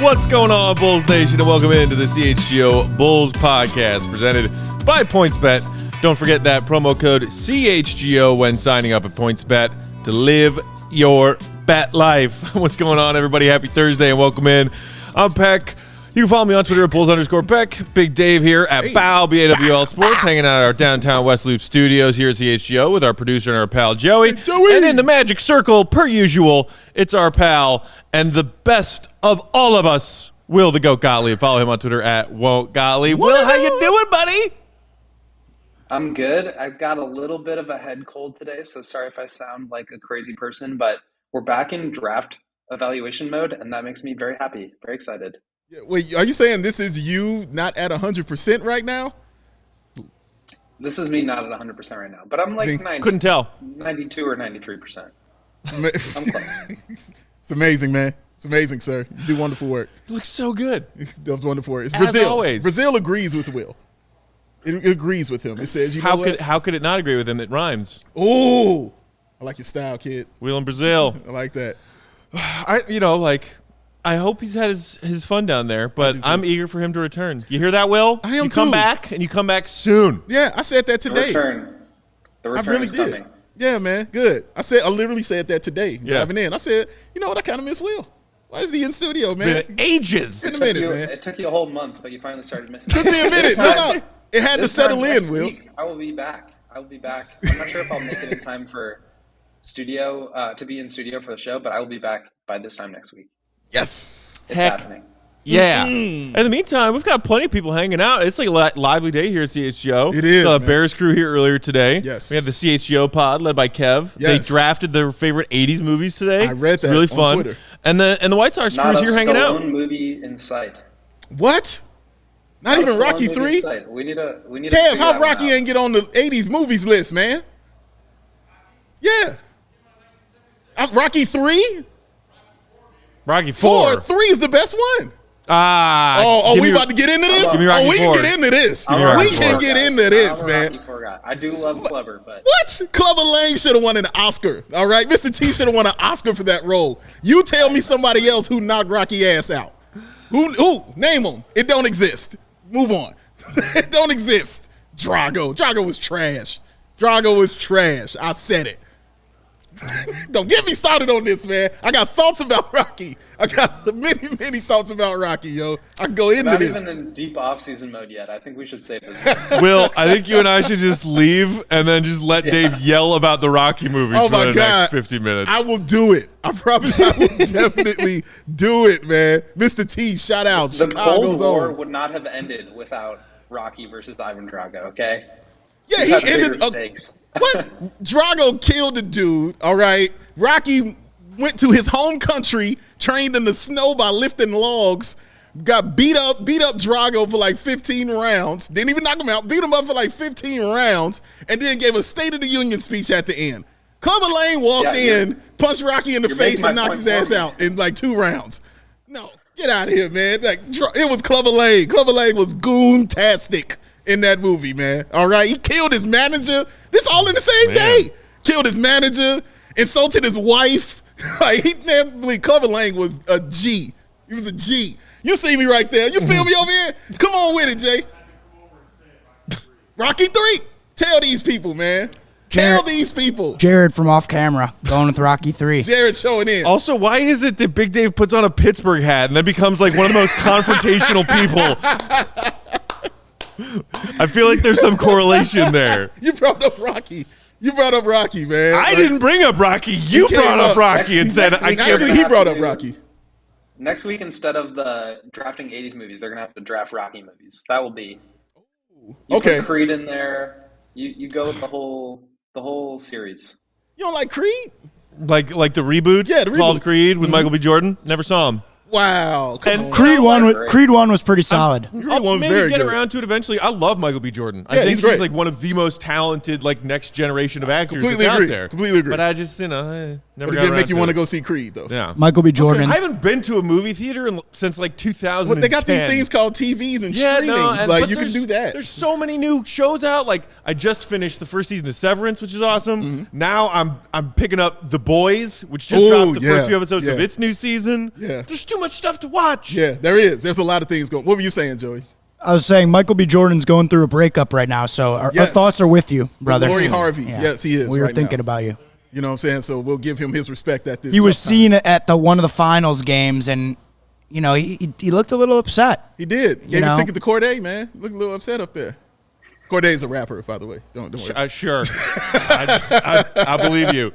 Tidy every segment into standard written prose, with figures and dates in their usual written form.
What's going on, Bulls Nation, and welcome into the CHGO Bulls podcast presented by PointsBet. Don't forget that promo code CHGO when signing up at PointsBet to live your bet life. What's going on, everybody? Happy Thursday and welcome in. I'm Peck. You can follow me on Twitter at Bulls_Peck. Big Dave here at BAWL Sports, hanging out at our downtown West Loop studios here at CHGO with our producer and our pal Joey. And in the magic circle, per usual, it's our pal and the best of all of us, Will the Goat Gottlieb. Follow him on Twitter at Won't Gottlieb. Will, how you doing, buddy? I'm good. I've got a little bit of a head cold today, so sorry if I sound like a crazy person, but we're back in draft evaluation mode, and that makes me very happy, very excited. Wait, are you saying this is you not at 100% right now? This is me not at 100% right now, but I'm like 90, couldn't tell. 92 or 93%. I'm close. It's amazing, man. It's amazing, sir. You do wonderful work. You look so good. That was wonderful work. It's As Brazil. always. Brazil agrees with Will. It agrees with him. It says, How could it not agree with him? It rhymes. Oh, I like your style, kid. Will in Brazil. I like that. I hope he's had his fun down there, but I'm eager for him to return. You hear that, Will? I am you come too. back, and you come back soon. Yeah, I said that today. The return I really is did. coming. Yeah, man. Good. I literally said that today. Yeah. Driving in. I said, you know what? I kind of miss Will. Why is he in studio, man? Been ages. It's been a minute, man. It took you a whole month, but you finally started missing Took me a minute. No. It had to settle in, Will. I will be back. I'm not sure if I'll make it in time for studio to be in studio for the show, but I will be back by this time next week. Yes. It's happening. Yeah. In the meantime, we've got plenty of people hanging out. It's like a lively day here at CHGO. It is, The man. Bears crew here earlier today. Yes. We have the CHGO pod led by Kev. Yes. They drafted their favorite 80s movies today. I read that It's really on fun. Twitter. And the White Sox crew's here hanging out. Not a Stallone movie in sight. What? Not even Rocky 3? We need to Kev, how Rocky ain't get on the 80s movies list, man? Yeah. Rocky 3? Rocky 4. 3 is the best one. We about to get into this? Give me Rocky we can 4. get into this. Give me Rocky We can 4. get into this, man. I do love Clever, but What? Clubber Lang should have won an Oscar, all right? Mr. T should have won an Oscar for that role. You tell me somebody else who knocked Rocky ass out. Who? Name them. It don't exist. Move on. It don't exist. Drago. Drago was trash. Drago was trash. I said it. Don't get me started on this, man. I got thoughts about Rocky. I got many thoughts about Rocky, yo. I can go into not this. even in deep off-season mode yet. I think we should save this. Will, I think you and I should just leave and then just let Dave yell about the Rocky movies for the next 50 minutes. I will do it. I promise I will definitely do it, man. Mr. T, shout out. The Chicago's Cold War own. would not have ended without Rocky versus Ivan Drago, okay? Yeah, He's he had ended bigger up. stakes. What? Drago killed the dude, all right? Rocky went to his home country, trained in the snow by lifting logs, got beat up Drago for like 15 rounds, didn't even knock him out, beat him up for like 15 rounds, and then gave a State of the Union speech at the end. Clubber Lang walked in, punched Rocky in the face, and knocked his ass out in like 2 rounds. No, get out of here, man. Like, it was Clubber Lang. Clubber Lang was goon-tastic in that movie, man. All right? He killed his manager. This all in the same day. Killed his manager, insulted his wife. Like, Clubber Lang was a G. He was a G. You see me right there. You feel me over here? Come on with it, Jay. Rocky 3. Tell these people, man. Tell these people. Jared from off camera going with Rocky 3. Jared showing in. Also, why is it that Big Dave puts on a Pittsburgh hat and then becomes like one of the most confrontational people? I feel like there's some correlation there. You brought up Rocky. Man. I didn't bring up Rocky. You brought up Rocky and said I can't. Actually, he brought up Rocky. Next week, instead of the drafting 80s movies, they're going to have to draft Rocky movies. That will be You Okay. put Creed in there. You go with the whole series. You don't like Creed? Like the reboots? Yeah, the Called reboots. Creed with Michael B. Jordan. Never saw him. Wow. Come on. Creed one great. Creed 1 was pretty solid. Creed one was maybe very get good. around to it eventually. I love Michael B. Jordan. I Yeah, think he's great. like one of the most talented next generation of actors Completely that's agree. out there. Completely agree. But I just never But got again, around make you to want it. to go see Creed, though. Yeah. Michael B. Jordan. I haven't been to a movie theater since like 2010. But they got these things called TVs and streaming. but Like, you can do that. There's so many new shows out. Like I just finished the first season of Severance, which is awesome. Now I'm picking up The Boys, which just dropped the first few episodes of its new season. Yeah. There's too much stuff to watch. Yeah, there is. There's a lot of things going. What were you saying, Joey? I was saying Michael B. Jordan's going through a breakup right now, so our Yes. thoughts are with you, brother. Lori Harvey. Yeah. Yes, he is. We were right thinking now. about you. You know what I'm saying? So we'll give him his respect at this. He was tough time. seen at one of the finals games, and he looked a little upset. He did. Gave his know? ticket to Corday, man. Looked a little upset up there. Corday's a rapper, by the way. Don't worry. Sure. I believe you.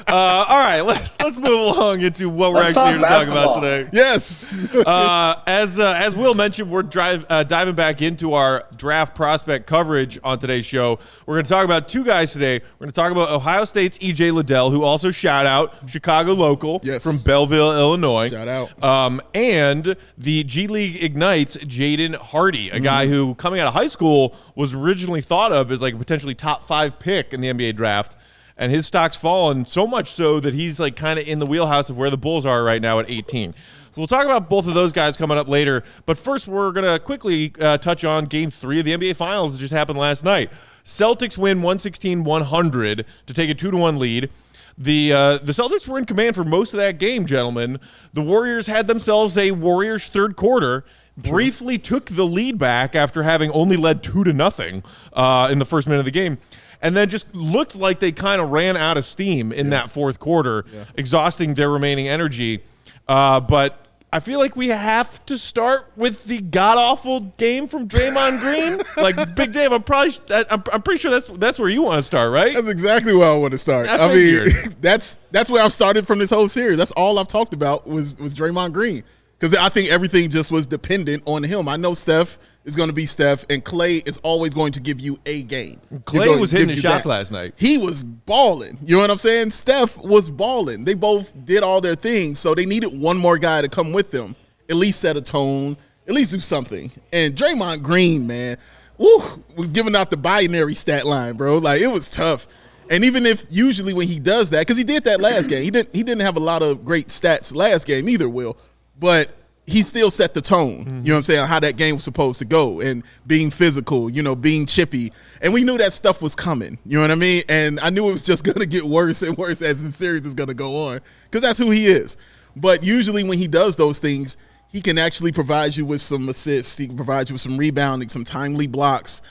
All right, let's move along into what we're Let's actually here to talk talk about basketball. today. Yes. As Will mentioned, we're diving back into our draft prospect coverage on today's show. We're going to talk about two guys today. We're going to talk about Ohio State's E.J. Liddell, who also shout out Chicago local from Belleville, Illinois. Shout out. And the G League Ignite's Jaden Hardy, a guy who coming out of high school was originally thought of as like a potentially top 5 pick in the NBA draft. And his stock's fallen so much so that he's like kind of in the wheelhouse of where the Bulls are right now at 18. So we'll talk about both of those guys coming up later. But first, we're going to quickly touch on Game 3 of the NBA Finals that just happened last night. Celtics win 116-100 to take a 2-1 lead. The Celtics were in command for most of that game, gentlemen. The Warriors had themselves a Warriors third quarter, briefly took the lead back after having only led 2-0 in the first minute of the game, and then just looked like they kind of ran out of steam in that fourth quarter, exhausting their remaining energy. But I feel like we have to start with the god-awful game from Draymond Green. Like, Big Dave, I'm pretty sure that's where you want to start, right? That's exactly where I want to start. I mean, that's where I've started from this whole series. That's all I've talked about was Draymond Green. Because I think everything just was dependent on him. I know Steph is going to be Steph, and Clay is always going to give you a game. Clay was hitting his shots last night. He was balling. You know what I'm saying? Steph was balling. They both did all their things, so they needed one more guy to come with them, at least set a tone, at least do something. And Draymond Green, man, was giving out the binary stat line, bro. Like, it was tough. And even if usually when he does that, because he did that last game, he didn't have a lot of great stats last game either, Will. But he still set the tone, you know what I'm saying, how that game was supposed to go, and being physical, being chippy. And we knew that stuff was coming, you know what I mean? And I knew it was just going to get worse and worse as the series is going to go on, because that's who he is. But usually when he does those things, he can actually provide you with some assists. He can provide you with some rebounding, some timely blocks,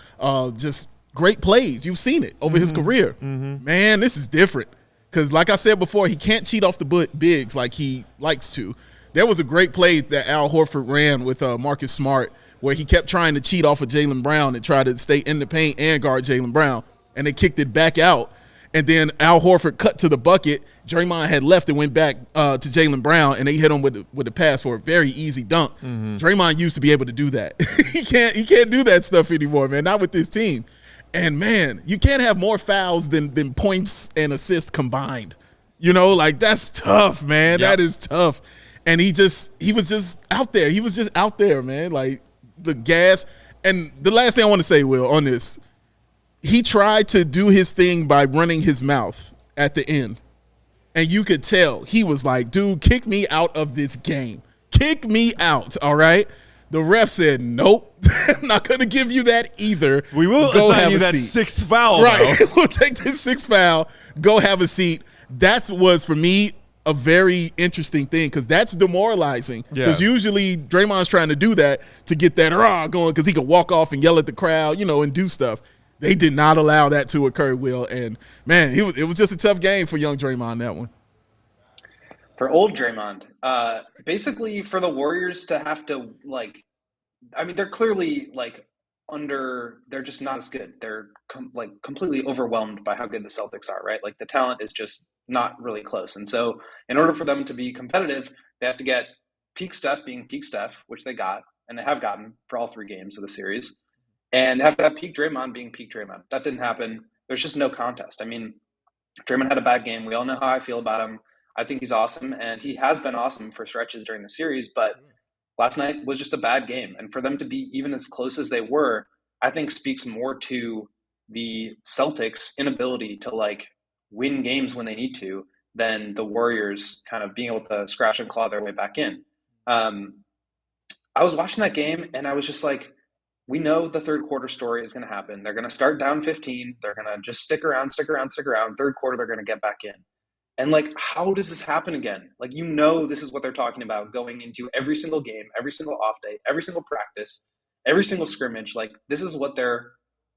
just great plays. You've seen it over his career. Man, this is different. Because like I said before, he can't cheat off the bigs like he likes to. There was a great play that Al Horford ran with Marcus Smart where he kept trying to cheat off of Jaylen Brown and try to stay in the paint and guard Jaylen Brown, and they kicked it back out. And then Al Horford cut to the bucket. Draymond had left and went back to Jaylen Brown, and they hit him with the pass for a very easy dunk. Draymond used to be able to do that. He can't do that stuff anymore, man, not with this team. And, man, you can't have more fouls than points and assists combined. Like, that's tough, man. Yep. That is tough. And he was just out there. He was just out there, man. Like, the gas. And the last thing I want to say, Will, on this, he tried to do his thing by running his mouth at the end. And you could tell he was like, dude, kick me out of this game. Kick me out, all right? The ref said, nope, I'm not going to give you that either. We will assign you that sixth foul, right? Though. We'll take this sixth foul. Go have a seat. That was, for me, a very interesting thing, because that's demoralizing. Because usually Draymond's trying to do that to get that going, because he could walk off and yell at the crowd, and do stuff. They did not allow that to occur, Will. And, man, it was just a tough game for young Draymond, that one. For old Draymond, basically for the Warriors to have to, they're clearly, they're just not as good. They're, completely overwhelmed by how good the Celtics are, right? Like, the talent is just not really close. And so in order for them to be competitive, they have to get peak Steph being peak Steph, which they got, and they have gotten for all 3 games of the series. and have to have peak Draymond being peak Draymond. That didn't happen. There's just no contest. I mean, Draymond had a bad game. We all know how I feel about him. I think he's awesome, and he has been awesome for stretches during the series, but last night was just a bad game. And for them to be even as close as they were, I think speaks more to the Celtics' inability to like win games when they need to than the Warriors kind of being able to scratch and claw their way back in. I was watching that game and I was just like, we know the third quarter story is going to happen. They're going to start down 15. They're going to just stick around. Third quarter, they're going to get back in. And like, how does this happen again? Like, this is what they're talking about going into every single game, every single off day, every single practice, every single scrimmage. Like, this is what they're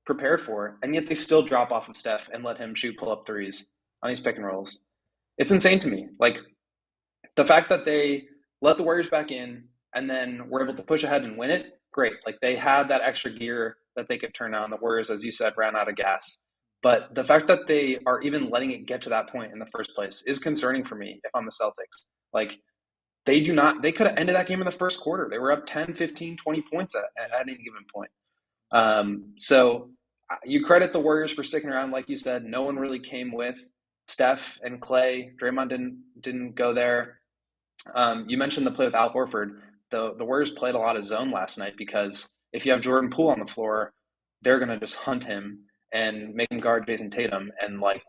prepared for. And yet they still drop off of Steph and let him shoot pull-up threes on these pick and rolls. It's insane to me. Like, the fact that they let the Warriors back in and then were able to push ahead and win it, great. Like, they had that extra gear that they could turn on. The Warriors, as you said, ran out of gas. But the fact that they are even letting it get to that point in the first place is concerning for me if I'm the Celtics. Like, they could have ended that game in the first quarter. They were up 10, 15, 20 points at any given point. So you credit the Warriors for sticking around. Like you said, no one really came with Steph and Clay. Draymond didn't go there. You mentioned the play with Al Horford. The Warriors played a lot of zone last night because if you have Jordan Poole on the floor, they're going to just hunt him and make him guard Jason Tatum. And like,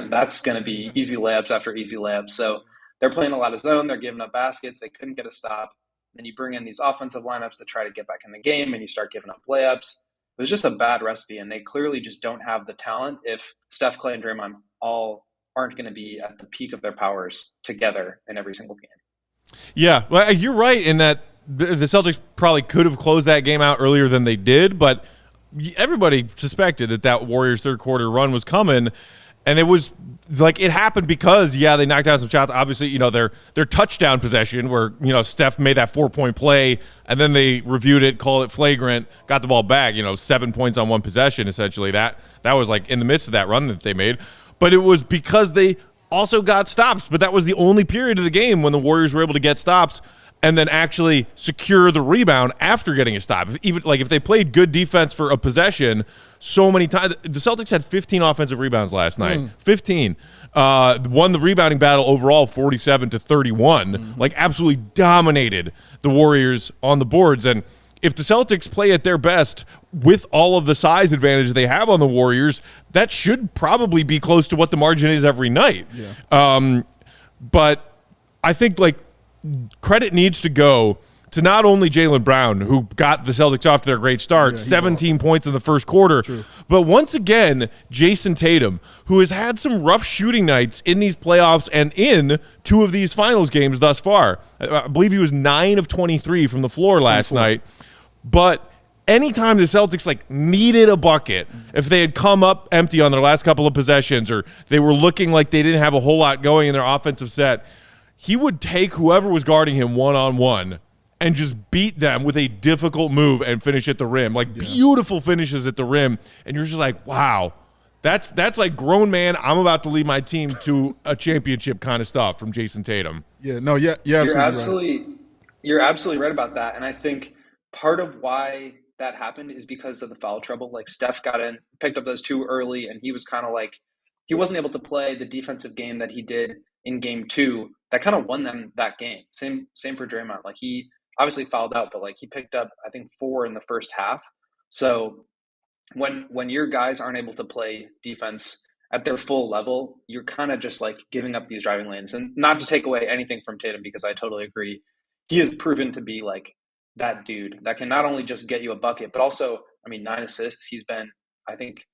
that's going to be easy layups after easy layups. So they're playing a lot of zone. They're giving up baskets. They couldn't get a stop. Then you bring in these offensive lineups to try to get back in the game and you start giving up layups. It was just a bad recipe. And they clearly just don't have the talent if Steph, Clay, and Draymond all aren't going to be at the peak of their powers together in every single game. Yeah, well, you're right in that the Celtics probably could have closed that game out earlier than they did, but everybody suspected that Warriors third quarter run was coming, and it was like it happened because they knocked down some shots. Obviously, their touchdown possession where Steph made that 4-point play, and then they reviewed it, called it flagrant, got the ball back. 7 points on one possession essentially. That was like in the midst of that run that they made, but it was because they also got stops. But that was the only period of the game when the Warriors were able to get stops and then actually secure the rebound after getting a stop. If they played good defense for a possession so many times. The Celtics had 15 offensive rebounds last night. 15. Won the rebounding battle overall 47-31. Like, absolutely dominated the Warriors on the boards. And if the Celtics play at their best with all of the size advantage they have on the Warriors, that should probably be close to what the margin is every night. Yeah. But I think, credit needs to go to not only Jaylen Brown, who got the Celtics off to their great start, 17 points in the first quarter, but once again, Jason Tatum, who has had some rough shooting nights in these playoffs and in two of these finals games thus far. I believe he was 9 of 23 from the floor last night. But anytime the Celtics needed a bucket, if they had come up empty on their last couple of possessions or they were looking like they didn't have a whole lot going in their offensive set, he would take whoever was guarding him one-on-one and just beat them with a difficult move and finish at the rim. Beautiful finishes at the rim. And you're just like, wow, that's like grown man, I'm about to lead my team to a championship kind of stuff from Jason Tatum. You're absolutely right about that. And I think part of why that happened is because of the foul trouble. Steph got in, picked up those two early, and he was kind of he wasn't able to play the defensive game that he did in game 2 that kind of won them that game. Same for Draymond. He obviously fouled out, but he picked up, I think, 4 in the first half. So when your guys aren't able to play defense at their full level, you're kind of just giving up these driving lanes. And not to take away anything from Tatum, because I totally agree. He has proven to be that dude that can not only just get you a bucket, but also, 9 assists. He's been, I think,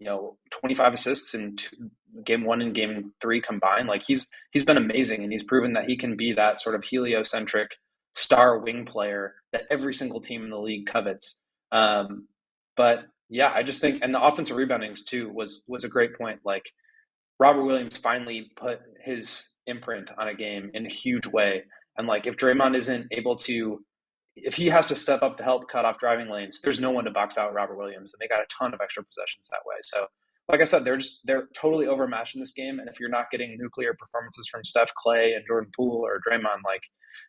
25 assists in game 1 and game 3 combined. He's been amazing, and he's proven that he can be that sort of heliocentric star wing player that every single team in the league covets. But yeah, I just think, and the offensive rebounding too was a great point. Robert Williams finally put his imprint on a game in a huge way. And if Draymond isn't able to, if he has to step up to help cut off driving lanes, there's no one to box out Robert Williams. And they got a ton of extra possessions that way. So like I said, they're totally overmatched in this game. And if you're not getting nuclear performances from Steph, Clay, and Jordan Poole or Draymond,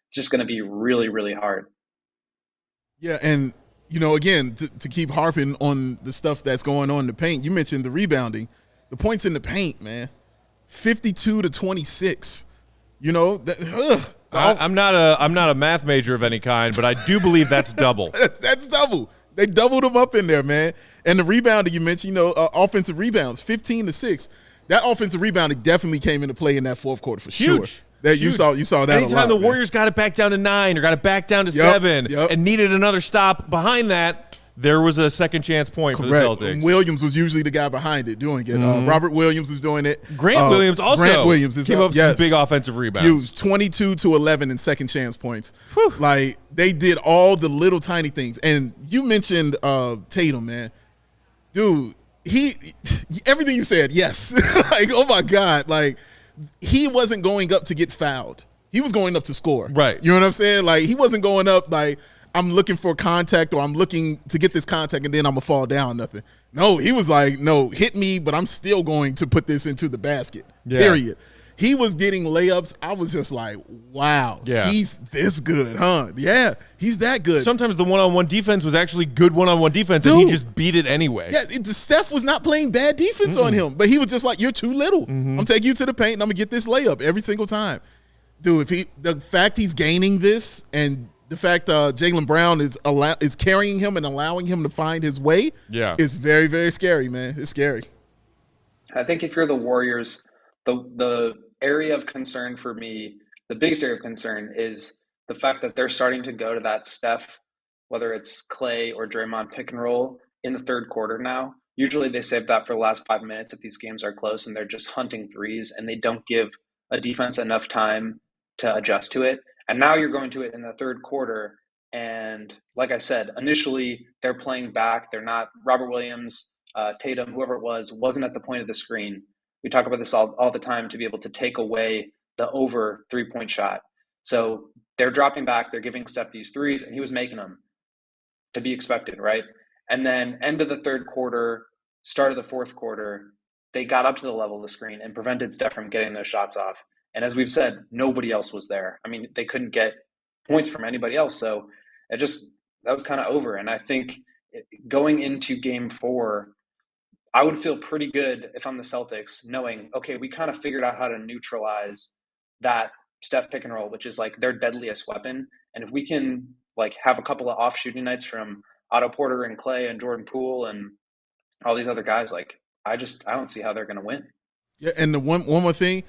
it's just going to be really, really hard. Yeah, and again, to keep harping on the stuff that's going on in the paint, you mentioned the rebounding. The points in the paint, man, 52-26. I'm not a math major of any kind, but I do believe that's double. That's double. They doubled them up in there, man. And the rebounding you mentioned, offensive rebounds, 15-6. That offensive rebounding definitely came into play in that fourth quarter for Huge. sure. That you saw that Anytime a lot, the man. Warriors got it back down to 9 or got it back down to 7 and needed another stop behind that, there was a second chance point for the Celtics. And Williams was usually the guy behind it doing it. Robert Williams was doing it. Grant Williams also came up some big offensive rebounds. Huge, 22-11 in second chance points. Whew. Like, they did all the little tiny things. And you mentioned Tatum, man. Dude, everything you said, yes. Like, oh my God. Like, he wasn't going up to get fouled. He was going up to score. Right. You know what I'm saying? Like, he wasn't going up like, I'm looking for contact or I'm looking to get this contact and then I'm going to fall down, nothing. No, he was like, no, hit me, but I'm still going to put this into the basket, period. He was getting layups. I was just like, wow, he's this good, huh? Yeah, he's that good. Sometimes the one-on-one defense was actually good one-on-one defense, and he just beat it anyway. Yeah, Steph was not playing bad defense on him, but he was just like, you're too little. I'm taking you to the paint, and I'm going to get this layup every single time. Dude, the fact he's gaining this and the fact Jaylen Brown is carrying him and allowing him to find his way is very, very scary, man. It's scary. I think if you're the Warriors, the area of concern for me, the biggest area of concern is the fact that they're starting to go to that Steph, whether it's Clay or Draymond pick and roll in the third quarter now. Usually they save that for the last 5 minutes if these games are close and they're just hunting threes and they don't give a defense enough time to adjust to it. And now you're going to it in the third quarter. And like I said, initially they're playing back. They're not Robert Williams, Tatum, whoever it was, wasn't at the point of the screen. We talk about this all the time to be able to take away the over 3-point shot. So they're dropping back. They're giving Steph these threes, and he was making them to be expected, right? And then end of the third quarter, start of the fourth quarter, they got up to the level of the screen and prevented Steph from getting those shots off. And as we've said, nobody else was there. I mean, they couldn't get points from anybody else. So that was kind of over. And I think going into game 4, I would feel pretty good if I'm the Celtics knowing, okay, we kind of figured out how to neutralize that Steph pick and roll, which is like their deadliest weapon. And if we can like have a couple of off shooting nights from Otto Porter and Clay and Jordan Poole and all these other guys, like I don't see how they're going to win. Yeah, and the one more thing,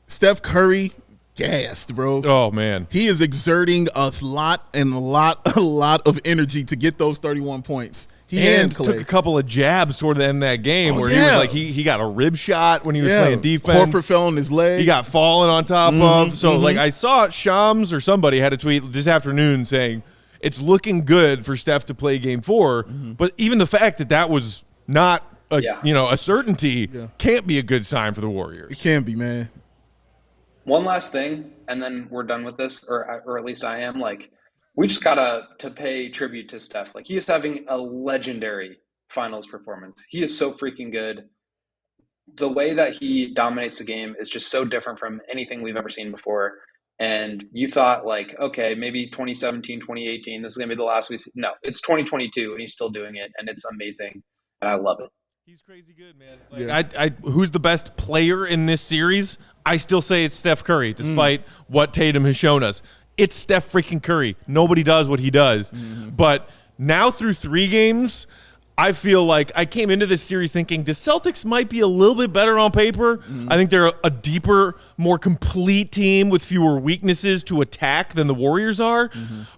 Steph Curry gassed, bro. Oh man, he is exerting a lot of energy to get those 31 points. And took a couple of jabs toward the end of that game where he was like he got a rib shot when he was playing defense. Horford fell on his leg. He got fallen on top of. So like I saw Shams or somebody had a tweet this afternoon saying it's looking good for Steph to play game 4, but even the fact that was not a certainty can't be a good sign for the Warriors. It can be, man. One last thing, and then we're done with this, or at least I am. Like, we just gotta pay tribute to Steph. Like, he is having a legendary finals performance. He is so freaking good. The way that he dominates the game is just so different from anything we've ever seen before. And you thought, like, okay, maybe 2017, 2018, this is gonna be the last we see. No, it's 2022, and he's still doing it, and it's amazing, and I love it. He's crazy good, man. Like, who's the best player in this series? I still say it's Steph Curry, despite what Tatum has shown us. It's Steph freaking Curry. Nobody does what he does. But now through 3 games, I feel like I came into this series thinking the Celtics might be a little bit better on paper. I think they're a deeper, more complete team with fewer weaknesses to attack than the Warriors are.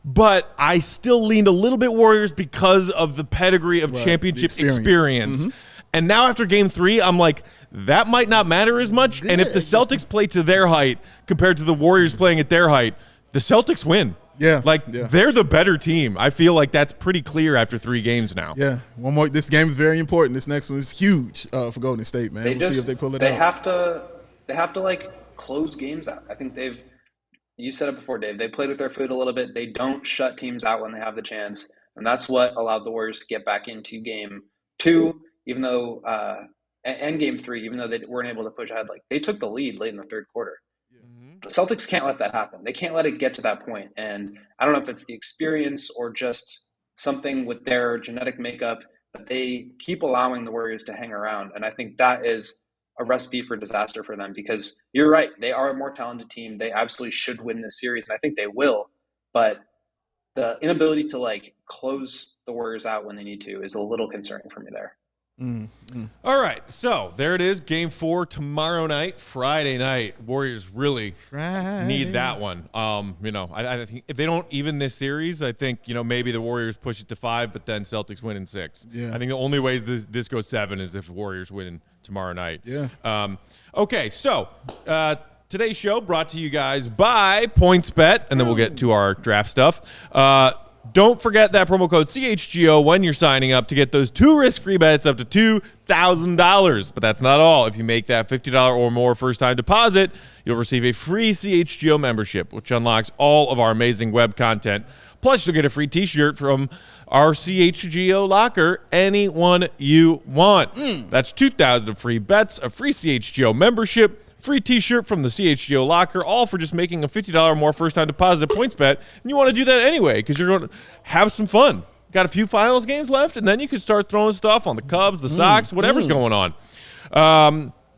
But I still leaned a little bit Warriors because of the pedigree of championship experience. And now after game 3, I'm like, that might not matter as much. And if the Celtics play to their height compared to the Warriors playing at their height, the Celtics win. They're the better team. I feel like that's pretty clear after 3 games now. Yeah, one more. This game is very important. This next one is huge for Golden State, man. We'll see if they pull it out. They have to like close games out. I think you said it before, Dave. They played with their foot a little bit. They don't shut teams out when they have the chance, and that's what allowed the Warriors to get back into game 2. Even though, and game 3, even though they weren't able to push ahead, like they took the lead late in the third quarter. The Celtics can't let that happen. They can't let it get to that point. And I don't know if it's the experience or just something with their genetic makeup, but they keep allowing the Warriors to hang around. And I think that is a recipe for disaster for them, because you're right. They are a more talented team. They absolutely should win this series, and I think they will. But the inability to like close the Warriors out when they need to is a little concerning for me there. All right, so there it is. Game 4 tomorrow night, Friday night. Warriors really need that one. I think if they don't even this series, I think maybe the Warriors push it to 5, but then Celtics win in 6. Yeah. I think the only ways this goes 7 is if the Warriors win tomorrow night. Yeah. Okay, so today's show brought to you guys by PointsBet, and then we'll get to our draft stuff. Don't forget that promo code CHGO when you're signing up to get those 2 risk-free bets up to $2,000. But that's not all. If you make that $50 or more first-time deposit, you'll receive a free CHGO membership, which unlocks all of our amazing web content. Plus, you'll get a free T-shirt from our CHGO locker, any one you want. That's 2,000 free bets, a free CHGO membership, free T-shirt from the CHGO locker, all for just making a $50 or more first-time deposit at PointsBet. And you want to do that anyway because you're going to have some fun. Got a few finals games left, and then you can start throwing stuff on the Cubs, the Sox, whatever's going on.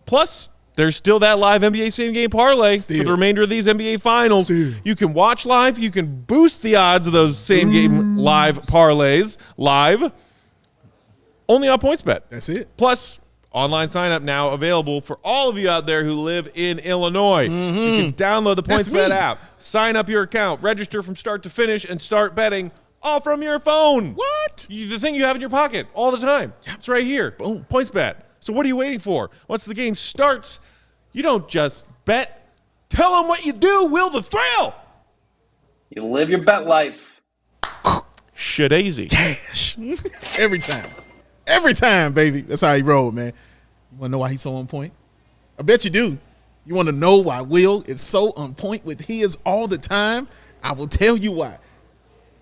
Plus, there's still that live NBA same-game parlay for the remainder of these NBA finals. You can watch live. You can boost the odds of those same-game live parlays live only on PointsBet. That's it. Plus, online sign-up now available for all of you out there who live in Illinois. You can download the PointsBet app, sign up your account, register from start to finish, and start betting all from your phone. What? The thing you have in your pocket all the time. It's right here. Boom. PointsBet. So what are you waiting for? Once the game starts, you don't just bet. Tell them what you do. Will the thrill. You live your bet life. Shit easy. Cash. Every time. Every time, baby. That's how he rolled, man. You want to know why he's so on point? I bet you do. You want to know why Will is so on point with his all the time? I will tell you why.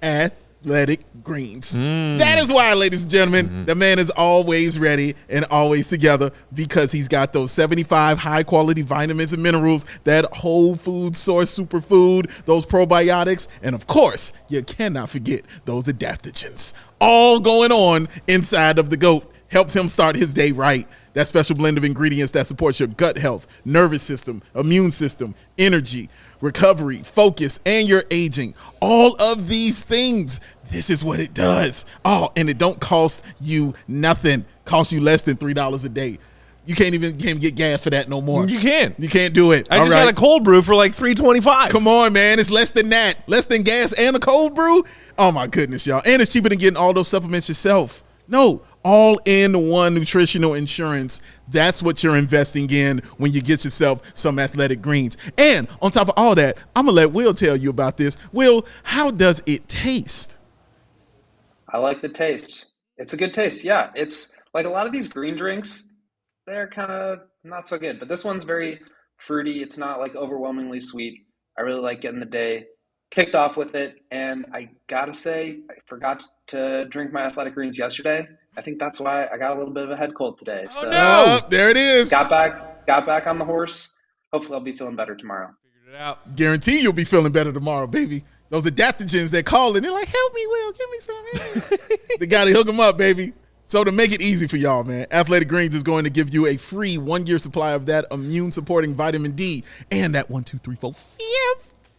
Athletic Greens. That is why, ladies and gentlemen, the man is always ready and always together, because he's got those 75 high-quality vitamins and minerals, that whole food source superfood, those probiotics, and, of course, you cannot forget those adaptogens. All going on inside of the GOAT. Helps him start his day right. That special blend of ingredients that supports your gut health, nervous system, immune system, energy, recovery, focus, and your aging. All of these things, this is what it does. Oh, and it don't cost you nothing. Costs you less than $3 a day. You can't even get gas for that no more. You can't. You can't do it. I just got a cold brew for like $3.25. Come on, man. It's less than that. Less than gas and a cold brew. Oh, my goodness, y'all. And it's cheaper than getting all those supplements yourself. No, all-in-one nutritional insurance. That's what you're investing in when you get yourself some Athletic Greens. And on top of all that, I'm going to let Will tell you about this. Will, how does it taste? I like the taste. It's a good taste. Yeah, it's like a lot of these green drinks, they're kind of not so good. But this one's very fruity. It's not like overwhelmingly sweet. I really like getting the day kicked off with it. And I got to say, I forgot to drink my Athletic Greens yesterday. I think that's why I got a little bit of a head cold today. Oh, no. There it is. Got back on the horse. Hopefully I'll be feeling better tomorrow. Figured it out. Guarantee you'll be feeling better tomorrow, baby. Those adaptogens, they're calling. They're like, help me, Will. Give me some. They got to hook them up, baby. So to make it easy for y'all, man, Athletic Greens is going to give you a free 1-year supply of that immune-supporting vitamin D and that 1, 2, 3, 4, 5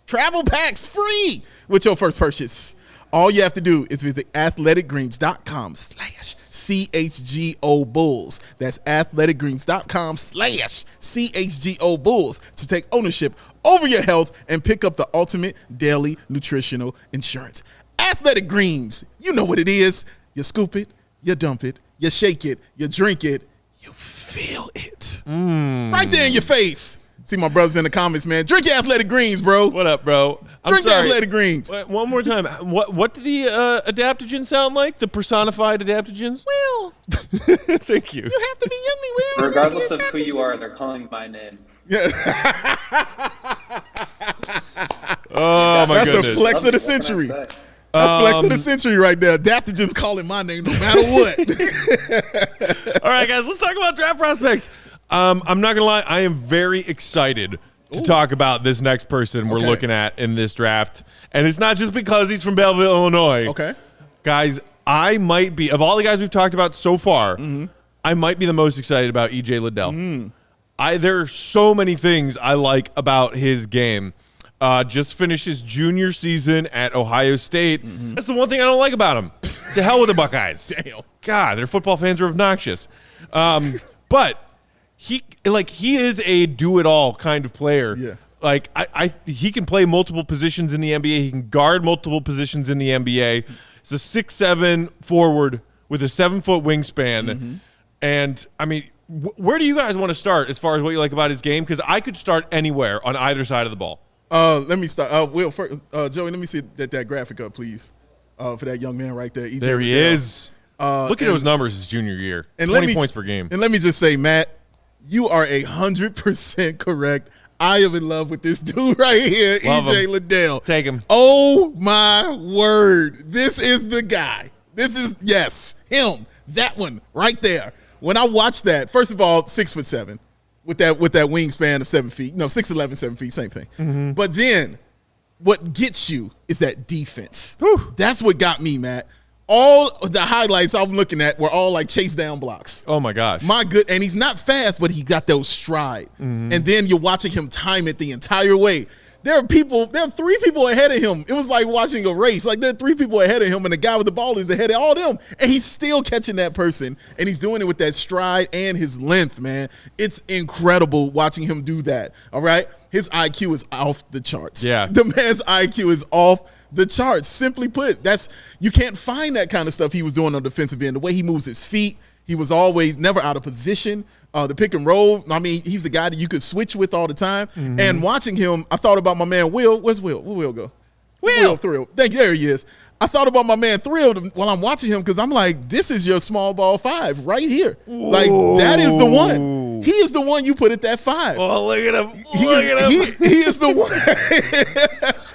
travel packs free with your first purchase. All you have to do is visit athleticgreens.com/CHGO Bulls. That's athleticgreens.com/CHGO Bulls to take ownership over your health and pick up the ultimate daily nutritional insurance. Athletic Greens, you know what it is. You scoop it, you dump it, you shake it, you drink it, you feel it. Right there in your face. See my brothers in the comments, man. Drink your Athletic Greens, bro. What up, bro? Drink your Athletic Greens. Wait, one more time. What do the adaptogens sound like? The personified adaptogens? Will. Thank you. You have to be yummy, Will. Regardless of who you are, they're calling my name. Yeah. Oh, my goodness. That's the flex of the century. That's flex of the century right there. Adaptogens calling my name no matter what. All right, guys, let's talk about draft prospects. I'm not going to lie. I am very excited to talk about this next person we're looking at in this draft. And it's not just because he's from Belleville, Illinois. Okay. Guys, I might be, of all the guys we've talked about so far, I might be the most excited about E.J. Liddell. There are so many things I like about his game. Just finished his junior season at Ohio State. That's the one thing I don't like about him. To hell with the Buckeyes. Damn. God, their football fans are obnoxious. But he is a do-it-all kind of player. Yeah. Like he can play multiple positions in the NBA. He can guard multiple positions in the NBA. He's a 6'7" forward with a 7-foot wingspan. And I mean, where do you guys want to start as far as what you like about his game? Because I could start anywhere on either side of the ball. Let me start. Will, first, Joey, let me see that graphic up, please, for that young man right there. EJ There he Liddell. is. Look at those numbers his junior year. And 20 points per game. And let me just say, Matt, you are 100% correct. I am in love with this dude right here, Love EJ him. Liddell. Take him. Oh, my word. This is the guy. This is, yes, him. That one right there. When I watched that, first of all, 6'7", with that wingspan of 7 feet. No, 6'11", 7 feet, same thing. But then what gets you is that defense. Whew. That's what got me, Matt. All of the highlights I'm looking at were all like chase down blocks. Oh, my gosh. My good, and he's not fast, but he got those stride. And then you're watching him time it the entire way. There are 3 people ahead of him. It was like watching a race. Like, there are 3 people ahead of him, and the guy with the ball is ahead of all them. And he's still catching that person, and he's doing it with that stride and his length, man. It's incredible watching him do that, all right? His IQ is off the charts. Yeah. The man's IQ is off the charts. Simply put, you can't find that kind of stuff he was doing on the defensive end. The way he moves his feet, he was always never out of position. The pick and roll, I mean, he's the guy that you could switch with all the time. And watching him, I thought about my man Will. Where's Will? Where Will go? Will Thrill. Thank you. There he is. I thought about my man Thrill while I'm watching him because I'm like, this is your small ball 5 right here. Like, that is the one. He is the one you put at that 5. Oh, look at him. He is the one.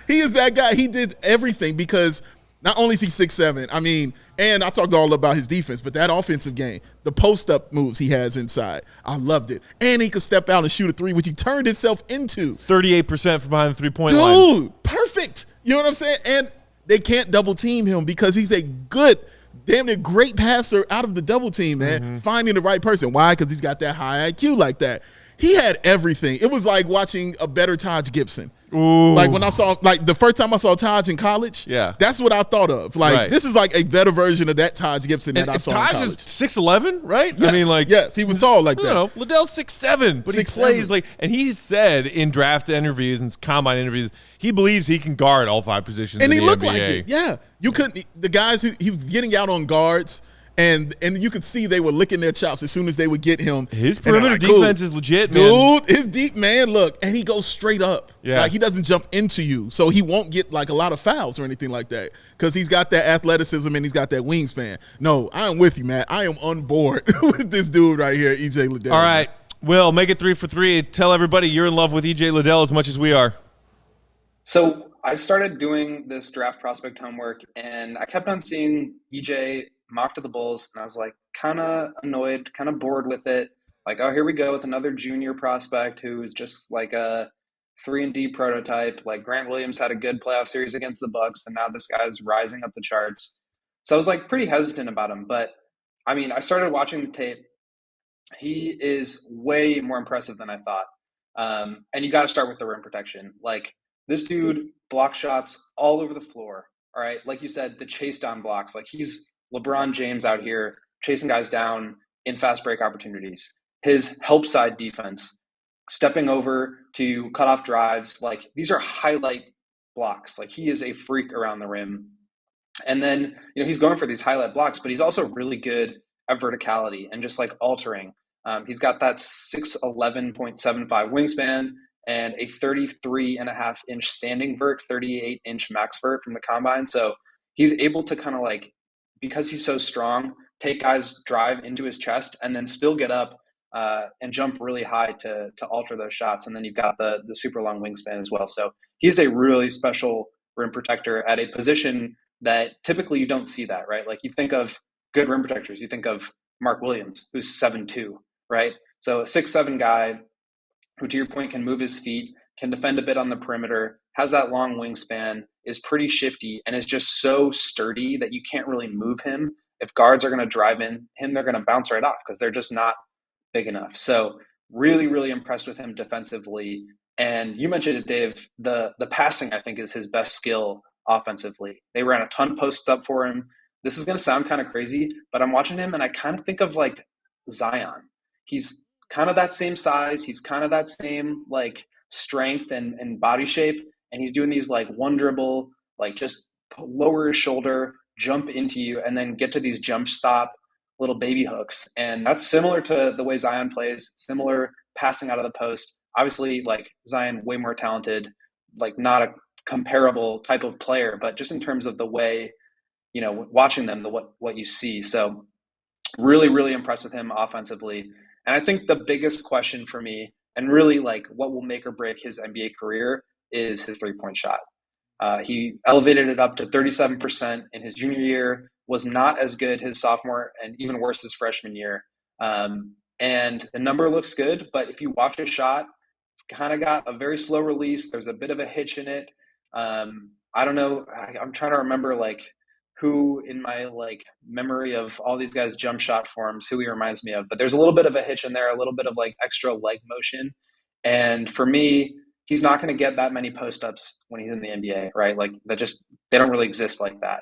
He is that guy. He did everything because not only is he 6'7", I mean, and I talked all about his defense, but that offensive game, the post-up moves he has inside, I loved it. And he could step out and shoot a 3, which he turned himself into. 38% from behind the three-point line. Dude, perfect. You know what I'm saying? And they can't double-team him because he's a good, damn near great passer out of the double team, man. Finding the right person. Why? Because he's got that high IQ like that. He had everything. It was like watching a better Taj Gibson. Ooh. Like when I saw, like the first time I saw Taj in college, that's what I thought of. Like, this is like a better version of that Taj Gibson that I saw in college. Taj is 6'11", right? Yes, I mean, like, yes, he was tall like that. No, Liddell's 6'7", but 6'7". he plays like, and he said in draft interviews and combine interviews, he believes he can guard all 5 positions And in he the looked NBA. like it. Yeah, you couldn't. The guys who he was getting out on guards. And you could see they were licking their chops as soon as they would get him. His And they're perimeter like, cool. defense is legit, man. Dude, his deep man, look, and he goes straight up. Yeah. Like, he doesn't jump into you, so he won't get like a lot of fouls or anything like that because he's got that athleticism and he's got that wingspan. No, I am with you, man. I am on board with this dude right here, EJ Liddell. All right, Will, make it 3 for 3. Tell everybody you're in love with EJ Liddell as much as we are. So I started doing this draft prospect homework, and I kept on seeing EJ mocked to the Bulls, and I was like kind of annoyed, kind of bored with it. Like, oh, here we go with another junior prospect who's just like a 3-and-D prototype. Like, Grant Williams had a good playoff series against the Bucks, and now this guy's rising up the charts. So I was like pretty hesitant about him, but I mean, I started watching the tape. He is way more impressive than I thought. And you got to start with the rim protection. Like, this dude blocks shots all over the floor. All right, like you said, the chase down blocks. Like, he's LeBron James out here chasing guys down in fast break opportunities. His help side defense, stepping over to cut off drives. Like, these are highlight blocks. Like, he is a freak around the rim. And then, you know, he's going for these highlight blocks, but he's also really good at verticality and just like altering. He's got that 6'11.75 wingspan and a 33.5-inch standing vert, 38-inch max vert from the combine. So he's able to kind of like, because he's so strong, take guys' drive into his chest and then still get up and jump really high to alter those shots. And then you've got the super long wingspan as well. So he's a really special rim protector at a position that typically you don't see that, right? Like, you think of good rim protectors, you think of Mark Williams, who's 7'2", right? So a 6'7" guy who, to your point, can move his feet, can defend a bit on the perimeter, has that long wingspan, is pretty shifty and is just so sturdy that you can't really move him. If guards are going to drive in him, they're going to bounce right off because they're just not big enough. So really, really impressed with him defensively. And you mentioned it, Dave, the passing, I think, is his best skill offensively. They ran a ton of posts up for him. This is going to sound kind of crazy, but I'm watching him and I kind of think of like Zion. He's kind of that same size. He's kind of that same like strength and body shape. And he's doing these like one dribble, like just lower his shoulder, jump into you, and then get to these jump stop little baby hooks. And that's similar to the way Zion plays, similar passing out of the post. Obviously, like Zion, way more talented, like not a comparable type of player, but just in terms of the way, you know, watching them, what you see. So really, really impressed with him offensively. And I think the biggest question for me, and really like what will make or break his NBA career, is his three-point shot. He elevated it up to 37% in his junior year, was not as good his sophomore, and even worse his freshman year. And the number looks good, but if you watch a shot, it's kind of got a very slow release. There's a bit of a hitch in it. I don't know. I'm trying to remember like who in my like memory of all these guys' jump shot forms, who he reminds me of. But there's a little bit of a hitch in there, a little bit of like extra leg motion. And for me, he's not going to get that many post-ups when he's in the NBA, right? Like they don't really exist like that.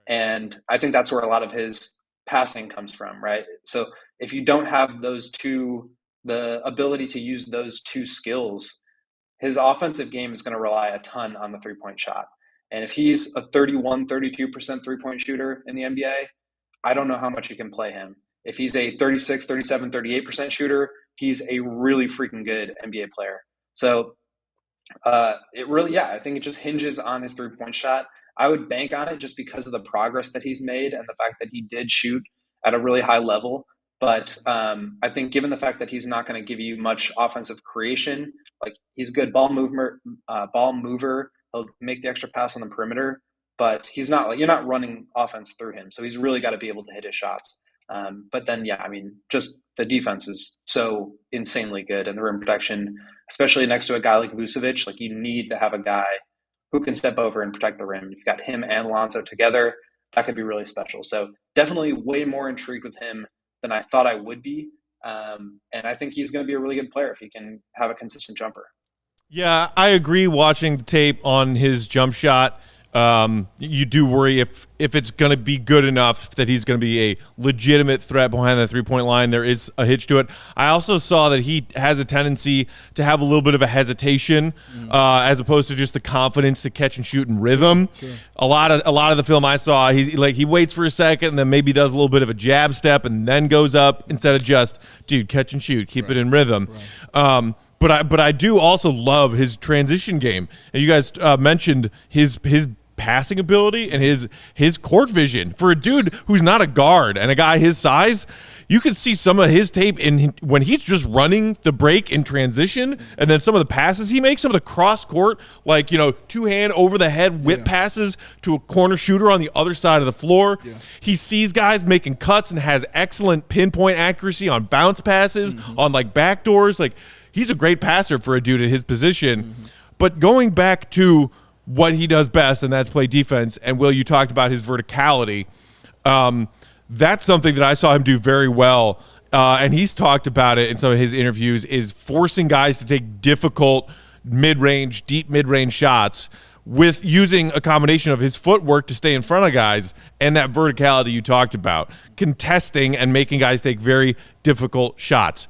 And I think that's where a lot of his passing comes from, right? So if you don't have those two, the ability to use those two skills, his offensive game is going to rely a ton on the three-point shot. And if he's a 31, 32% three-point shooter in the NBA, I don't know how much you can play him. If he's a 36, 37, 38% shooter, he's a really freaking good NBA player. So it really, I think it just hinges on his three-point shot. I would bank on it just because of the progress that he's made and the fact that he did shoot at a really high level. But I think given the fact that he's not going to give you much offensive creation, like he's a good ball mover. He'll make the extra pass on the perimeter, but he's not like, you're not running offense through him. So he's really got to be able to hit his shots. But then, I mean, just the defense is so insanely good, and the rim protection, especially next to a guy like Vucevic, like you need to have a guy who can step over and protect the rim. You've got him and Lonzo together. That could be really special. So definitely way more intrigued with him than I thought I would be. And I think he's going to be a really good player if he can have a consistent jumper. Yeah, I agree. Watching the tape on his jump shot, you do worry if it's going to be good enough that he's going to be a legitimate threat behind that three-point line. There is a hitch to it. I also saw that he has a tendency to have a little bit of a hesitation as opposed to just the confidence to catch and shoot in rhythm. Sure. A lot of the film I saw, he waits for a second and then maybe does a little bit of a jab step and then goes up instead of just, dude, catch and shoot, keep it in rhythm. Right. But I do also love his transition game. And you guys mentioned his passing ability and his court vision. For a dude who's not a guard and a guy his size, you can see some of his tape when he's just running the break in transition, and then some of the passes he makes, some of the cross court, like, you know, two-hand over the head whip passes to a corner shooter on the other side of the floor. Yeah. He sees guys making cuts and has excellent pinpoint accuracy on bounce passes, on like backdoors. Like, he's a great passer for a dude at his position. But going back to what he does best, and that's play defense, and Will, you talked about his verticality. That's something that I saw him do very well, and he's talked about it in some of his interviews, is forcing guys to take difficult deep mid-range shots with using a combination of his footwork to stay in front of guys and that verticality you talked about, contesting and making guys take very difficult shots.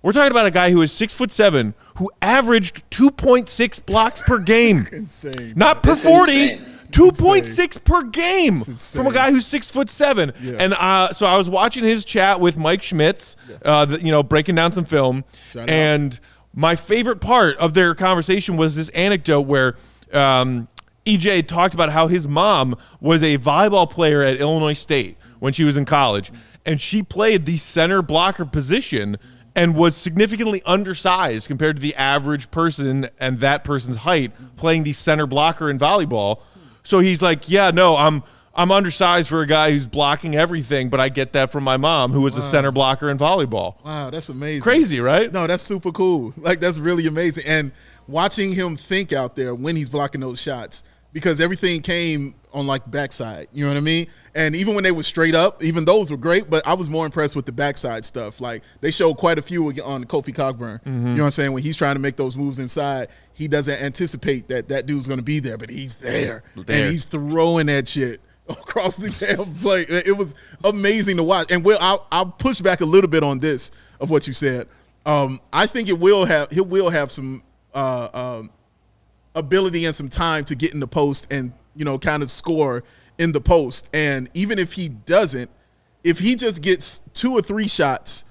We're talking about a guy who is 6'7", who averaged 2.6 blocks per game. Insane. Not per 40, 2.6 per game from a guy who's 6'7". Yeah. And so I was watching his chat with Mike Schmitz, breaking down some film. And my favorite part of their conversation was this anecdote where EJ talked about how his mom was a volleyball player at Illinois State when she was in college. And she played the center blocker position and was significantly undersized compared to the average person and that person's height playing the center blocker in volleyball. So he's like, I'm undersized for a guy who's blocking everything, but I get that from my mom, who was a center blocker in volleyball. Wow, that's amazing. Crazy, right? No, that's super cool. Like, that's really amazing. And watching him think out there when he's blocking those shots, because everything came on like backside. You know what I mean? And even when they were straight up, even those were great, but I was more impressed with the backside stuff. Like they showed quite a few on Kofi Cockburn. You know what I'm saying? When he's trying to make those moves inside, he doesn't anticipate that dude's going to be there, but he's there. And he's throwing that shit across the damn plate. It was amazing to watch. And I'll push back a little bit on this of what you said. I think he will have some ability and some time to get in the post and, kind of score in the post. And even if he doesn't, if he just gets 2 or 3 shots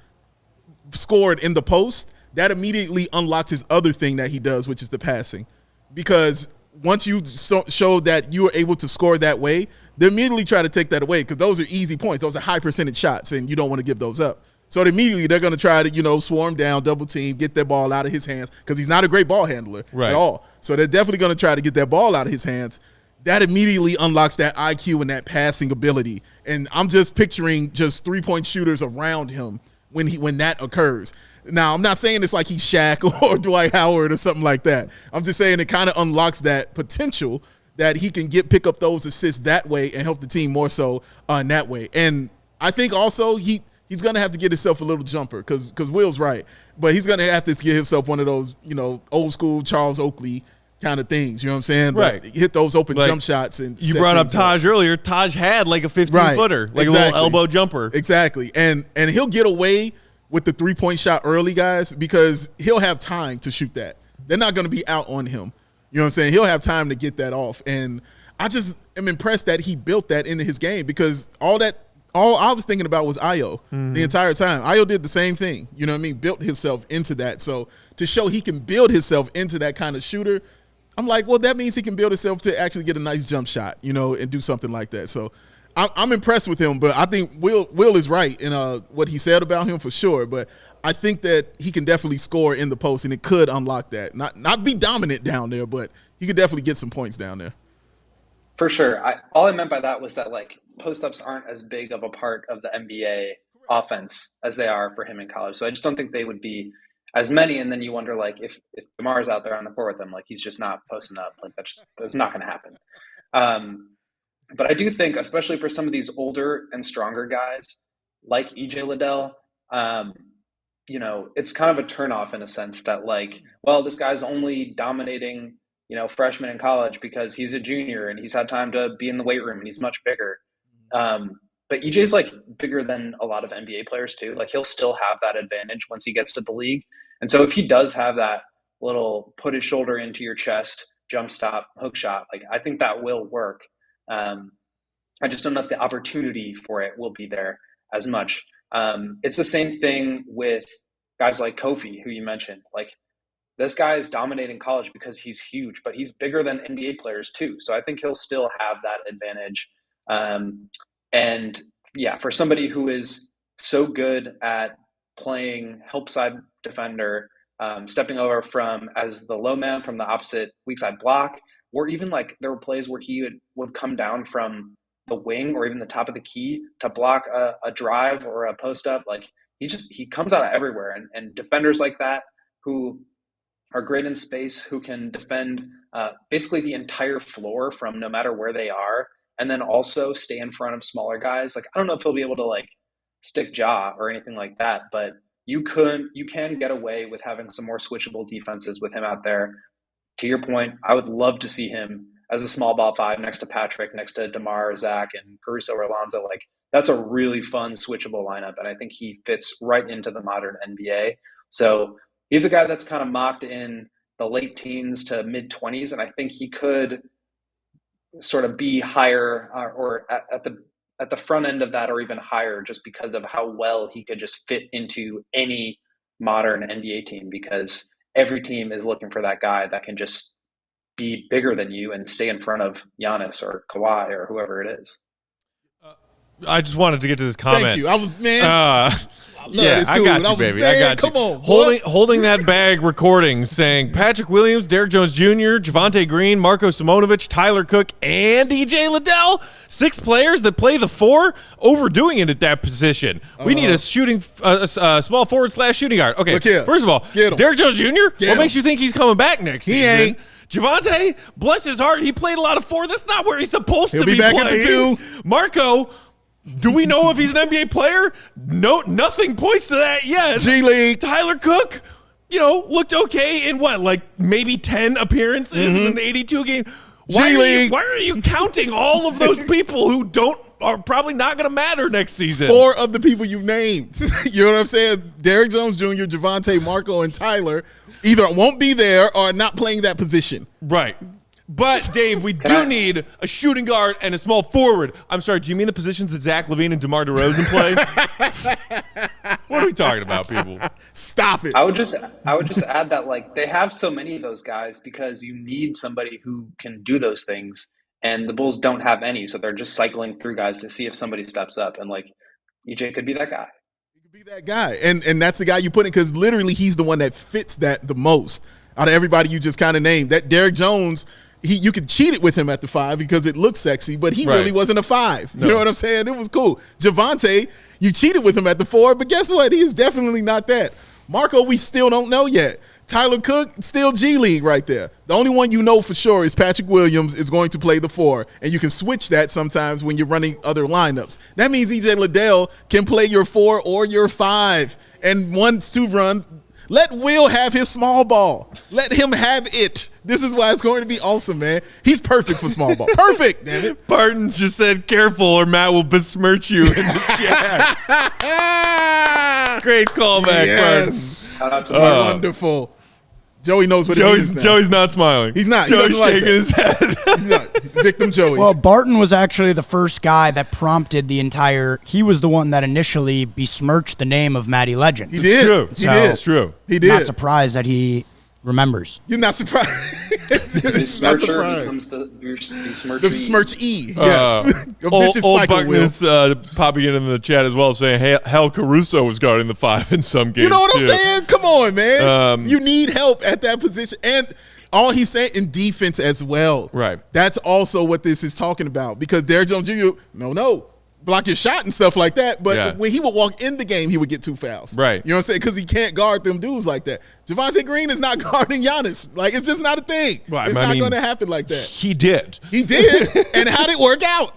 scored in the post, that immediately unlocks his other thing that he does, which is the passing. Because once you show that you are able to score that way, they immediately try to take that away because those are easy points. Those are high percentage shots, and you don't want to give those up. So immediately they're going to try to, swarm down, double team, get that ball out of his hands because he's not a great ball handler at all. So they're definitely going to try to get that ball out of his hands. That immediately unlocks that IQ and that passing ability. And I'm just picturing just 3-point shooters around him when that occurs. Now, I'm not saying it's like he's Shaq or Dwight Howard or something like that. I'm just saying it kind of unlocks that potential that he can pick up those assists that way and help the team more so in that way. And I think also he's going to have to get himself a little jumper because Will's right. But he's going to have to get himself one of those, old school Charles Oakley kind of things, you know what I'm saying? Right. Like, hit those open jump shots. And you brought up Taj earlier. Taj had like a 15-footer, like a little elbow jumper. Exactly. And he'll get away with the 3-point shot early, guys, because he'll have time to shoot that. They're not going to be out on him. You know what I'm saying? He'll have time to get that off. And I just am impressed that he built that into his game because all I was thinking about was Ayo the entire time. Ayo did the same thing, you know what I mean? Built himself into that. So to show he can build himself into that kind of shooter, I'm like, well, that means he can build himself to actually get a nice jump shot, and do something like that. So I'm impressed with him, but I think Will is right in what he said about him for sure. But I think that he can definitely score in the post, and it could unlock that. Not be dominant down there, but he could definitely get some points down there. For sure. All I meant by that was that like post-ups aren't as big of a part of the NBA offense as they are for him in college. So I just don't think they would be as many. And then you wonder like if DeMar's out there on the court with them, like he's just not posting up. Like that's not going to happen. But I do think, especially for some of these older and stronger guys like EJ Liddell, it's kind of a turnoff in a sense that like, well, this guy's only dominating freshman in college because he's a junior and he's had time to be in the weight room and he's much bigger. But EJ's like bigger than a lot of NBA players too. Like he'll still have that advantage once he gets to the league. And so if he does have that little put his shoulder into your chest, jump stop, hook shot, like I think that will work. I just don't know if the opportunity for it will be there as much. It's the same thing with guys like Kofi, who you mentioned. Like this guy is dominating college because he's huge, but he's bigger than NBA players too. So I think he'll still have that advantage. And yeah, for somebody who is so good at playing help side defender, stepping over from as the low man from the opposite weak side block, or even like there were plays where he would come down from the wing or even the top of the key to block a drive or a post up. Like he comes out of everywhere, and defenders like that who are great in space, who can defend basically the entire floor from no matter where they are, and then also stay in front of smaller guys. Like I don't know if he'll be able to like stick jaw or anything like that, but you can get away with having some more switchable defenses with him out there. To your point, I would love to see him as a small ball 5 next to Patrick, next to DeMar, Zach, and Caruso or Alonzo. Like that's a really fun switchable lineup, and I think he fits right into the modern NBA. So he's a guy that's kind of mocked in the late teens to mid 20s, and I think he could sort of be higher or at the front end of that or even higher just because of how well he could just fit into any modern NBA team, because every team is looking for that guy that can just be bigger than you and stay in front of Giannis or Kawhi or whoever it is. I just wanted to get to this comment. Thank you. I love this dude. I got you, baby. I got you. Come on, holding that bag, recording, saying Patrick Williams, Derrick Jones Jr., Javonte Green, Marko Simonovic, Tyler Cook, and EJ Liddell. 6 players that play the 4, overdoing it at that position. We need a small forward / shooting guard. Okay, look here. First of all, Derrick Jones Jr., what makes you think he's coming back next season? He ain't. Javante, bless his heart, he played a lot of 4. That's not where he's supposed to be back playing. at the 2. Marco, do we know if he's an NBA player? No, nothing points to that yet. G League. Tyler Cook, looked okay in maybe 10 appearances in the 82 game. Why are you counting all of those people who are probably not going to matter next season? 4 of the people you've named. You know what I'm saying? Derrick Jones Jr., Javante, Marco, and Tyler either won't be there or not playing that position. Right. But, Dave, we do need a shooting guard and a small forward. I'm sorry, do you mean the positions that Zach LaVine and DeMar DeRozan play? What are we talking about, people? Stop it. I would just add that, they have so many of those guys because you need somebody who can do those things, and the Bulls don't have any, so they're just cycling through guys to see if somebody steps up, and, EJ could be that guy. He could be that guy, and that's the guy you put in because literally he's the one that fits that the most out of everybody you just kind of named. That Derrick Jones – you could cheat it with him at the 5 because it looked sexy, but he really wasn't a 5. You know what I'm saying? It was cool. Javante, you cheated with him at the 4, but guess what? He is definitely not that. Marco, we still don't know yet. Tyler Cook, still G League right there. The only one you know for sure is Patrick Williams is going to play the 4, and you can switch that sometimes when you're running other lineups. That means EJ Liddell can play your 4 or your 5, and wants to run. Let Will have his small ball. Let him have it. This is why it's going to be awesome, man. He's perfect for small ball. Perfect, damn it. Barton's just said, careful or Matt will besmirch you in the chat. Great callback, yes. Barton. Wonderful. Joey knows what it means now. Joey's not smiling. He's not. Joey's he shaking like his head. He's not. Victim Joey. Well, Barton was actually the first guy that prompted he was the one that initially besmirched the name of Matty Legend. He did. True. He did. It's true. He did. Not surprised that he remembers. You're not surprised. Besmircher becomes the besmircher. The smirch E. Yes. A vicious Old cycle, Buckman Will. is popping in the chat as well, saying, hey, Hal Caruso was guarding the 5 in some games. You know what too. I'm saying? Come on, man. You need help at that position. And all he's saying in defense as well. Right. That's also what this is talking about. Because Derrick Jones Jr., block your shot and stuff like that. But when he would walk in the game, he would get 2 fouls. Right. You know what I'm saying? Because he can't guard them dudes like that. Javante Green is not guarding Giannis. It's just not a thing. Well, it's not going to happen like that. He did. He did. And how'd it work out?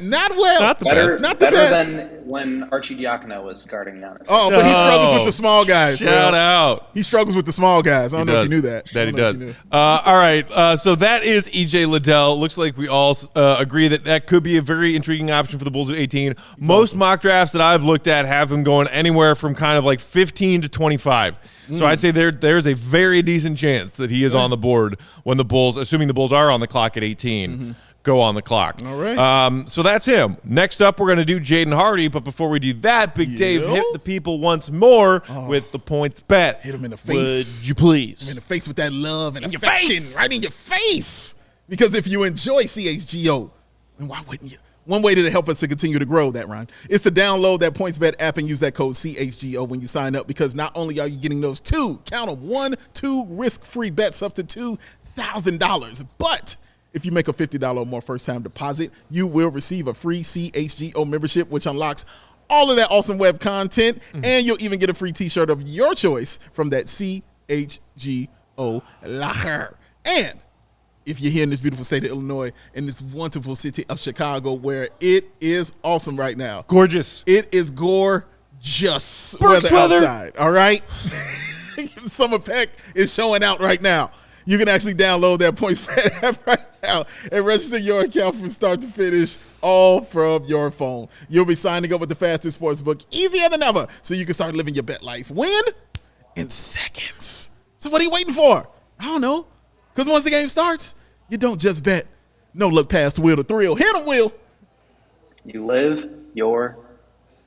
Not well. Not the Better, best. Not the better best. than when Archie Diacono was guarding Giannis. Oh, but he struggles with the small guys. Shout out. He struggles with the small guys. I don't know if you knew that. That he does. All right. So that is EJ Liddell. Looks like we all agree that could be a very intriguing option for the Bulls at 18. Most mock drafts that I've looked at have him going anywhere from kind of 15 to 25. So I'd say there's a very decent chance that he is on the board when the Bulls, assuming the Bulls are on the clock at 18, go on the clock. All right. So that's him. Next up, we're going to do Jaden Hardy. But before we do that, Big Dave hit the people once more with the points bet. Hit him in the face. Would you please? In the face with that love and In your affection. face. Right in your face. Because if you enjoy CHGO, then why wouldn't you? One way to help us to continue to grow that, Ron, is to download that PointsBet app and use that code CHGO when you sign up, because not only are you getting those 2 risk-free bets up to $2,000, but if you make a $50 or more first-time deposit, you will receive a free CHGO membership, which unlocks all of that awesome web content, and you'll even get a free T-shirt of your choice from that CHGO locker. And if you're here in this beautiful state of Illinois, in this wonderful city of Chicago, where it is awesome right now. Gorgeous. It is gorgeous Berks weather outside, all right? Summer Peck is showing out right now. You can actually download that PointsBet app right now and register your account from start to finish, all from your phone. You'll be signing up with the fastest sportsbook, easier than ever, so you can start living your bet life. When? In seconds. So what are you waiting for? I don't know. Because once the game starts, you don't just bet. No look past the wheel to thrill. Hit him, Will. You live your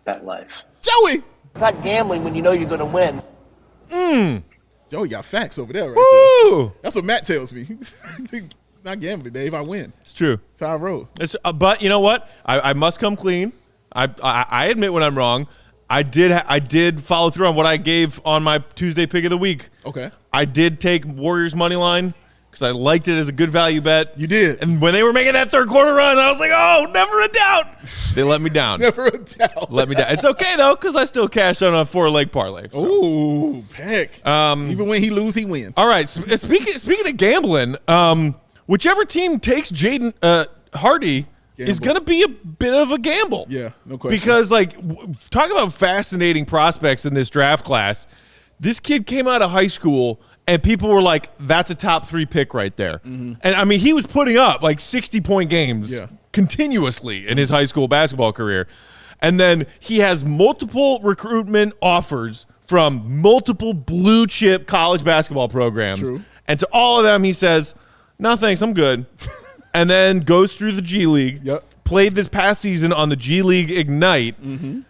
bet life. Joey. It's not gambling when you know you're going to win. Joey got facts over there right Woo! there. That's what Matt tells me. It's not gambling, Dave. I win. It's true. That's how I roll. But you know what? I must come clean. I admit when I'm wrong. I did follow through on what I gave on my Tuesday pick of the week. Okay. I did take Warriors money line because I liked it as a good value bet. You did. And when they were making that third quarter run, I was like, oh, never a doubt. They let me down. Never a doubt. Let me down. It's okay, though, because I still cashed on a 4-leg parlay. So. Ooh, heck. Even when he lose, he win. All right. Speaking of gambling, whichever team takes Jaden Hardy is going to be a bit of a gamble. Yeah, no question. Because, like, talk about fascinating prospects in this draft class. This kid came out of high school, and people were like, that's a top 3 pick right there. Mm-hmm. And, I mean, he was putting up, like, 60-point games continuously in his high school basketball career. And then he has multiple recruitment offers from multiple blue-chip college basketball programs. True. And to all of them, he says, no, thanks, I'm good. And then goes through the G League, played this past season on the G League Ignite, and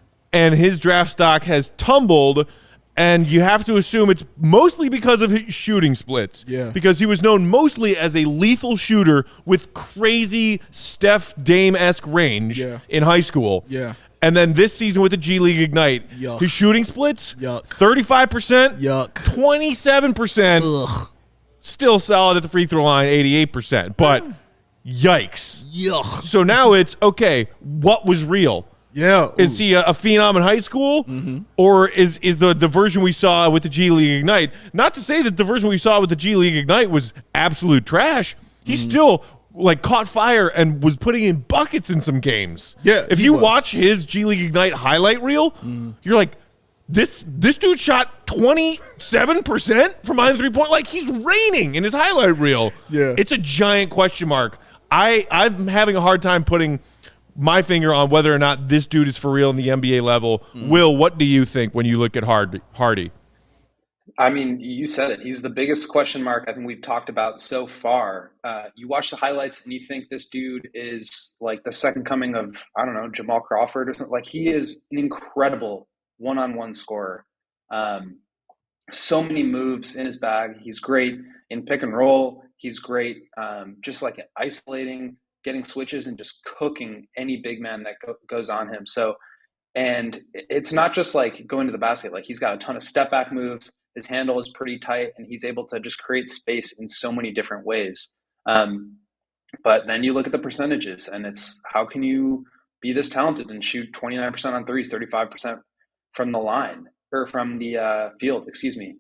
his draft stock has tumbled. And you have to assume it's mostly because of his shooting splits. Yeah. Because he was known mostly as a lethal shooter with crazy Steph Dame-esque range in high school. Yeah. And then this season with the G League Ignite, his shooting splits, 35%, 27%, still solid at the free throw line, 88%. But yikes. So now it's, okay, what was real? Yeah. Is he a phenom in high school? Or is the version we saw with the G League Ignite? Not to say that the version we saw with the G League Ignite was absolute trash. He still like caught fire and was putting in buckets in some games. Yeah. If you watch his G League Ignite highlight reel, you're like, this dude shot 27% from behind the 3-point. Like, he's raining in his highlight reel. Yeah. It's a giant question mark. I'm having a hard time putting my finger on whether or not this dude is for real in the NBA level. Will, what do you think when you look at Hardy? I mean, you said it. He's the biggest question mark I think we've talked about so far. You watch the highlights and you think this dude is like the second coming of, I don't know, Jamal Crawford or something. Like, he is an incredible one-on-one scorer. So many moves in his bag. He's great in pick and roll. He's great just like isolating, getting switches and just cooking any big man that goes on him. So, and it's not just like going to the basket. Like, he's got a ton of step back moves. His handle is pretty tight, and he's able to just create space in so many different ways. But then you look at the percentages, and it's, how can you be this talented and shoot 29% on threes, 35% from the line or from the field? Excuse me.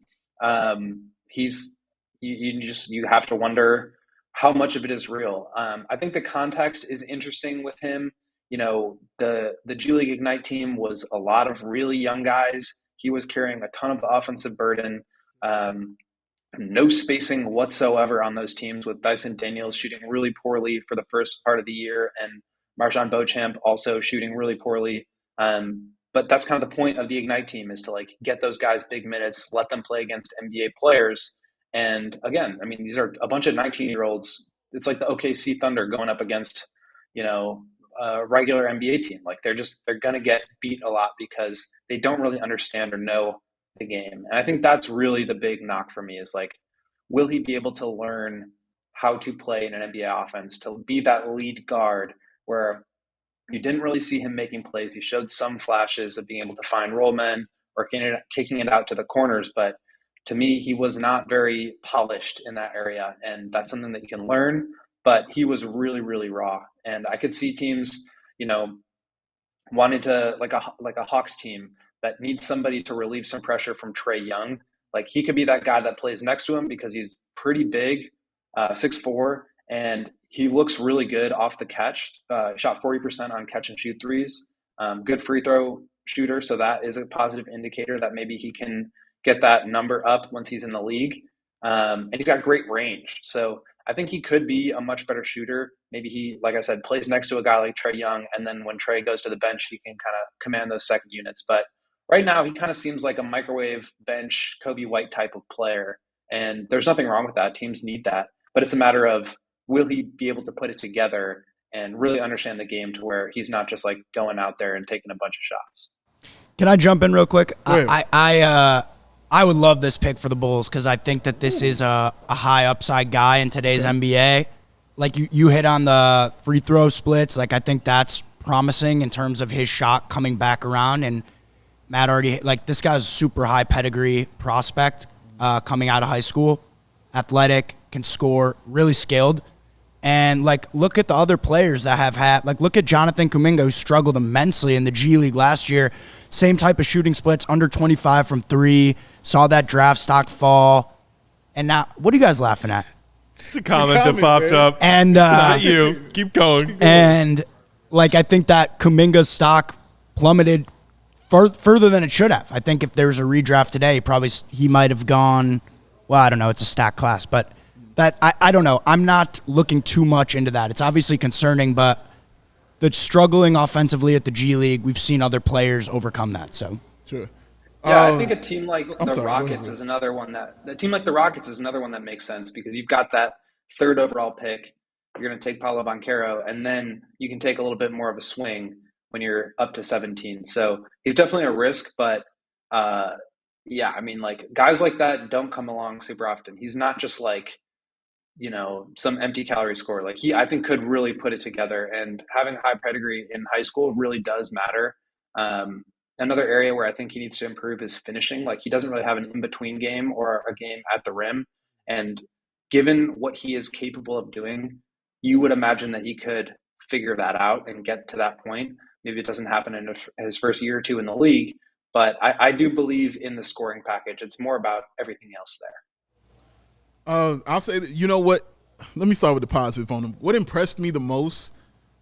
You have to wonder how much of it is real. I think the context is interesting with him. You know, the G League Ignite team was a lot of really young guys. He was carrying a ton of the offensive burden. No spacing whatsoever on those teams, with Dyson Daniels shooting really poorly for the first part of the year and Marjan Beauchamp also shooting really poorly. But that's kind of the point of the Ignite team, is to like get those guys big minutes, let them play against NBA players. And again, I mean, these are a bunch of 19-year-olds. It's like the OKC Thunder going up against, you know, a regular NBA team. Like, they're going to get beat a lot because they don't really understand or know the game. And I think that's really the big knock for me, is like, will he be able to learn how to play in an NBA offense, to be that lead guard where you didn't really see him making plays. He showed some flashes of being able to find roll men or kicking it out to the corners, but to me, he was not very polished in that area, and that's something that you can learn. But he was really, really raw, and I could see teams, you know, wanting to like a Hawks team that needs somebody to relieve some pressure from Trae Young. Like, he could be that guy that plays next to him because he's pretty big, 6'4", and he looks really good off the catch. Shot 40% on catch and shoot threes. Good free throw shooter, so that is a positive indicator that maybe he can get that number up once he's in the league. And he's got great range. So I think he could be a much better shooter. Maybe he, like I said, plays next to a guy like Trae Young, and then when Trae goes to the bench, he can kind of command those second units. But right now, he kind of seems like a microwave bench Kobe White type of player. And there's nothing wrong with that. Teams need that. But it's a matter of, will he be able to put it together and really understand the game to where he's not just like going out there and taking a bunch of shots. Can I jump in real quick? I would love this pick for the Bulls because I think that this is a high upside guy in today's NBA. Like you hit on the free throw splits. Like, I think that's promising in terms of his shot coming back around. And Matt already, like, this guy's a super high pedigree prospect coming out of high school. athletic, can score, really skilled. And, like, look at the other players that have had – like, look at Jonathan Kuminga, who struggled immensely in the G League last year. Same type of shooting splits, under 25 from three, saw that draft stock fall. And now – what are you guys laughing at? Just a comment that popped up. And not you. Keep going. And, like, I think that Kuminga's stock plummeted further than it should have. I think if there was a redraft today, he might have gone – well, I don't know. It's a stacked class, but – that I don't know. I'm not looking too much into that. It's obviously concerning, but the struggling offensively at the G League, we've seen other players overcome that. So sure. Yeah, I think a team like the Rockets Rockets is another one that makes sense because you've got that third overall pick. You're going to take Paolo Banchero, and then you can take a little bit more of a swing when you're up to 17. So he's definitely a risk, but yeah, I mean, like guys like that don't come along super often. He's not just like, you know, some empty calorie score. Like I think could really put it together, and having high pedigree in high school really does matter. Another area where I think he needs to improve is finishing. Like he doesn't really have an in-between game or a game at the rim. And given what he is capable of doing, you would imagine that he could figure that out and get to that point. Maybe it doesn't happen in his first year or two in the league, but I do believe in the scoring package. It's more about everything else there. I'll say that, you know what? Let me start with the positive on him. What impressed me the most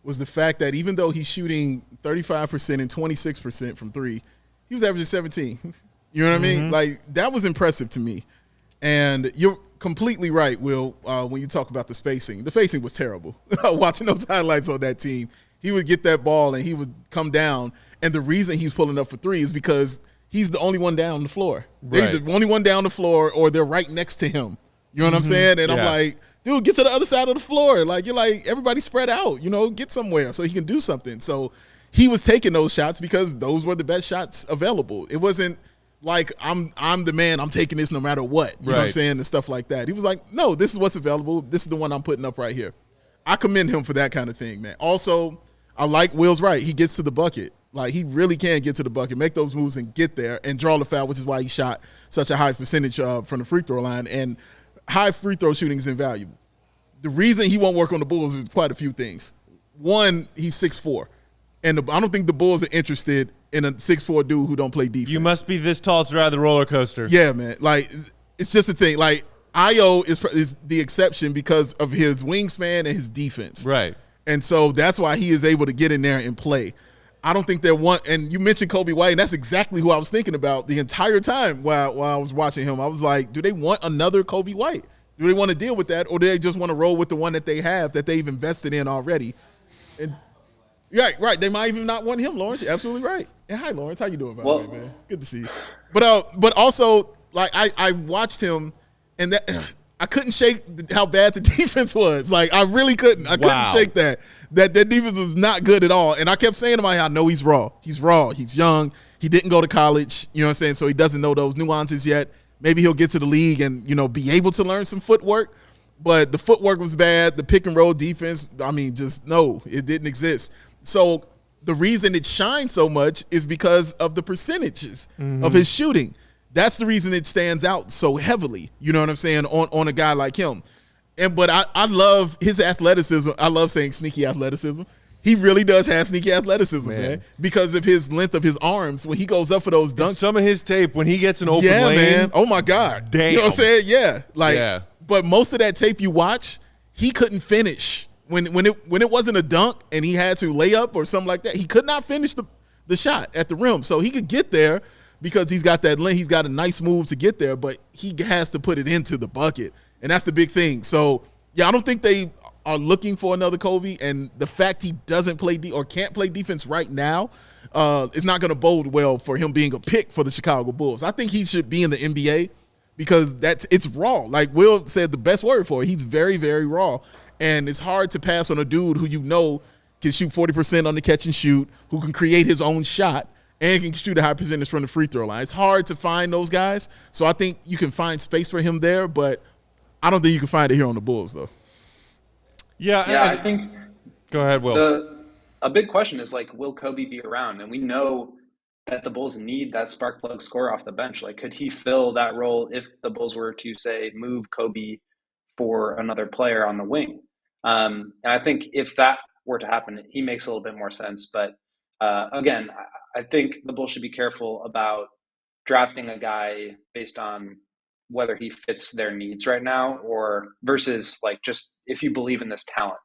was the fact that even though he's shooting 35% and 26% from three, he was averaging 17. You know what I mean? Like, that was impressive to me. And you're completely right, Will, when you talk about the spacing. The spacing was terrible. Watching those highlights on that team, he would get that ball and he would come down. And the reason he's pulling up for three is because he's the only one down the floor. Right. They're the only one down the floor, or they're right next to him. You know what I'm saying? And I'm like, dude, get to the other side of the floor. Like, you're like, everybody spread out, you know, get somewhere so he can do something. So he was taking those shots because those were the best shots available. It wasn't like I'm the man, I'm taking this no matter what. You know what I'm saying? And stuff like that. He was like, no, this is what's available. This is the one I'm putting up right here. I commend him for that kind of thing, man. Also, I like Will's right. He gets to the bucket. Like, he really can get to the bucket, make those moves and get there and draw the foul, which is why he shot such a high percentage from the free throw line. And high free throw shooting is invaluable. The reason he won't work on the Bulls is quite a few things. One, he's 6'4", and I don't think the Bulls are interested in a 6'4" dude who don't play defense. You must be this tall to ride the roller coaster. Yeah, man. Like, it's just a thing. Like, Io is the exception because of his wingspan and his defense. Right. And so that's why he is able to get in there and play. I don't think they're one. And you mentioned Kobe White, and that's exactly who I was thinking about the entire time while I was watching him. I was like, do they want another Kobe White? Do they want to deal with that, or do they just want to roll with the one that they have that they've invested in already? And right. They might even not want him, Lawrence. You're absolutely right. And hi, Lawrence. How you doing, by the way, man? Good to see you. But also, like, I watched him, and that I couldn't shake how bad the defense was. Like, I really couldn't. I couldn't shake that. That defense was not good at all. And I kept saying to my head, I know he's raw. He's raw. He's young. He didn't go to college. You know what I'm saying? So he doesn't know those nuances yet. Maybe he'll get to the league and, you know, be able to learn some footwork. But the footwork was bad. The pick and roll defense, I mean, just no, it didn't exist. So the reason it shines so much is because of the percentages of his shooting. That's the reason it stands out so heavily, you know what I'm saying, on a guy like him. But I love his athleticism. I love saying sneaky athleticism. He really does have sneaky athleticism, man, because of his length of his arms. When he goes up for those dunks. Some of his tape, when he gets an open lane. Yeah, man. Oh, my God. Damn. You know what I'm saying? Yeah. Like, but most of that tape you watch, he couldn't finish. When it wasn't a dunk and he had to lay up or something like that, he could not finish the shot at the rim. So he could get there because he's got that length. He's got a nice move to get there, but he has to put it into the bucket. And that's the big thing. So, yeah, I don't think they are looking for another Kobe, and the fact he doesn't play or can't play defense right now is not going to bode well for him being a pick for the Chicago Bulls. I think he should be in the NBA because it's raw. Like Will said, the best word for it. He's very, very raw, and it's hard to pass on a dude who you know can shoot 40% on the catch and shoot, who can create his own shot, and can shoot a high percentage from the free throw line. It's hard to find those guys, so I think you can find space for him there, but I don't think you can find it here on the Bulls, though. Yeah, I think. Go ahead, Will. A big question is, like, will Kobe be around? And we know that the Bulls need that spark plug scorer off the bench. Like, could he fill that role if the Bulls were to, say, move Kobe for another player on the wing? And I think if that were to happen, he makes a little bit more sense. But again, I think the Bulls should be careful about drafting a guy based on whether he fits their needs right now, or versus like just if you believe in this talent.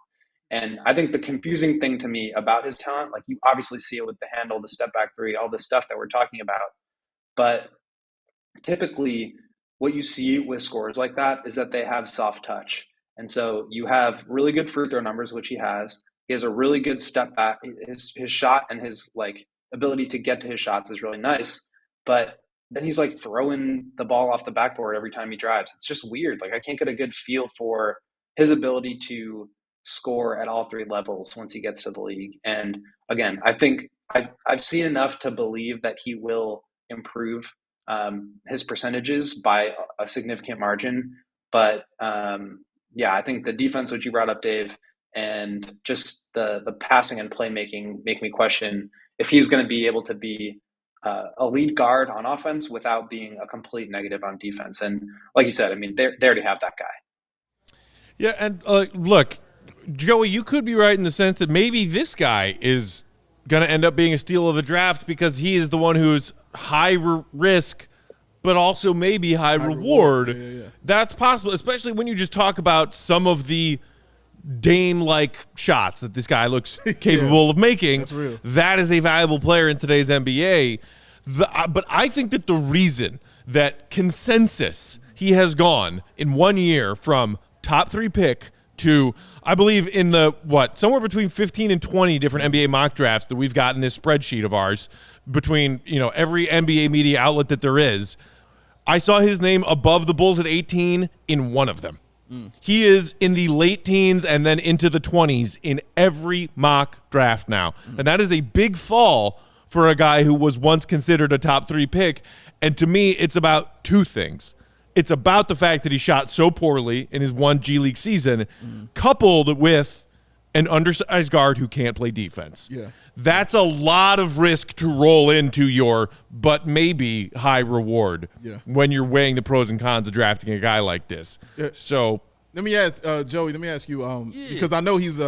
And I think the confusing thing to me about his talent, like you obviously see it with the handle, the step back three, all the stuff that we're talking about. But typically what you see with scorers like that is that they have soft touch. And so you have really good free throw numbers, which he has. He has a really good step back. His shot and his like ability to get to his shots is really nice. But then he's like throwing the ball off the backboard every time he drives. It's just weird. Like I can't get a good feel for his ability to score at all three levels once he gets to the league. And again, I think I've seen enough to believe that he will improve his percentages by a significant margin. But yeah, I think the defense, which you brought up, Dave, and just the passing and playmaking make me question if he's going to be able to be a lead guard on offense without being a complete negative on defense. And like you said, I mean, they already have that guy. Yeah, and look, Joey, you could be right in the sense that maybe this guy is going to end up being a steal of the draft because he is the one who's high risk, but also maybe high reward. Yeah. That's possible, especially when you just talk about some of the Dame-like shots that this guy looks capable of making. That's real. That is a valuable player in today's NBA. But I think that the reason that consensus he has gone in 1 year from top 3 pick to, I believe, in the, somewhere between 15 and 20 different NBA mock drafts that we've got in this spreadsheet of ours between, every NBA media outlet that there is, I saw his name above the Bulls at 18 in one of them. He is in the late teens and then into the 20s in every mock draft now. And that is a big fall for a guy who was once considered a top 3 pick. And to me, it's about 2 things. It's about the fact that he shot so poorly in his one G League season, coupled with an undersized guard who can't play defense. Yeah. That's a lot of risk to roll into your but maybe high reward when you're weighing the pros and cons of drafting a guy like this. So let me ask Joey. Let me ask you because I know he's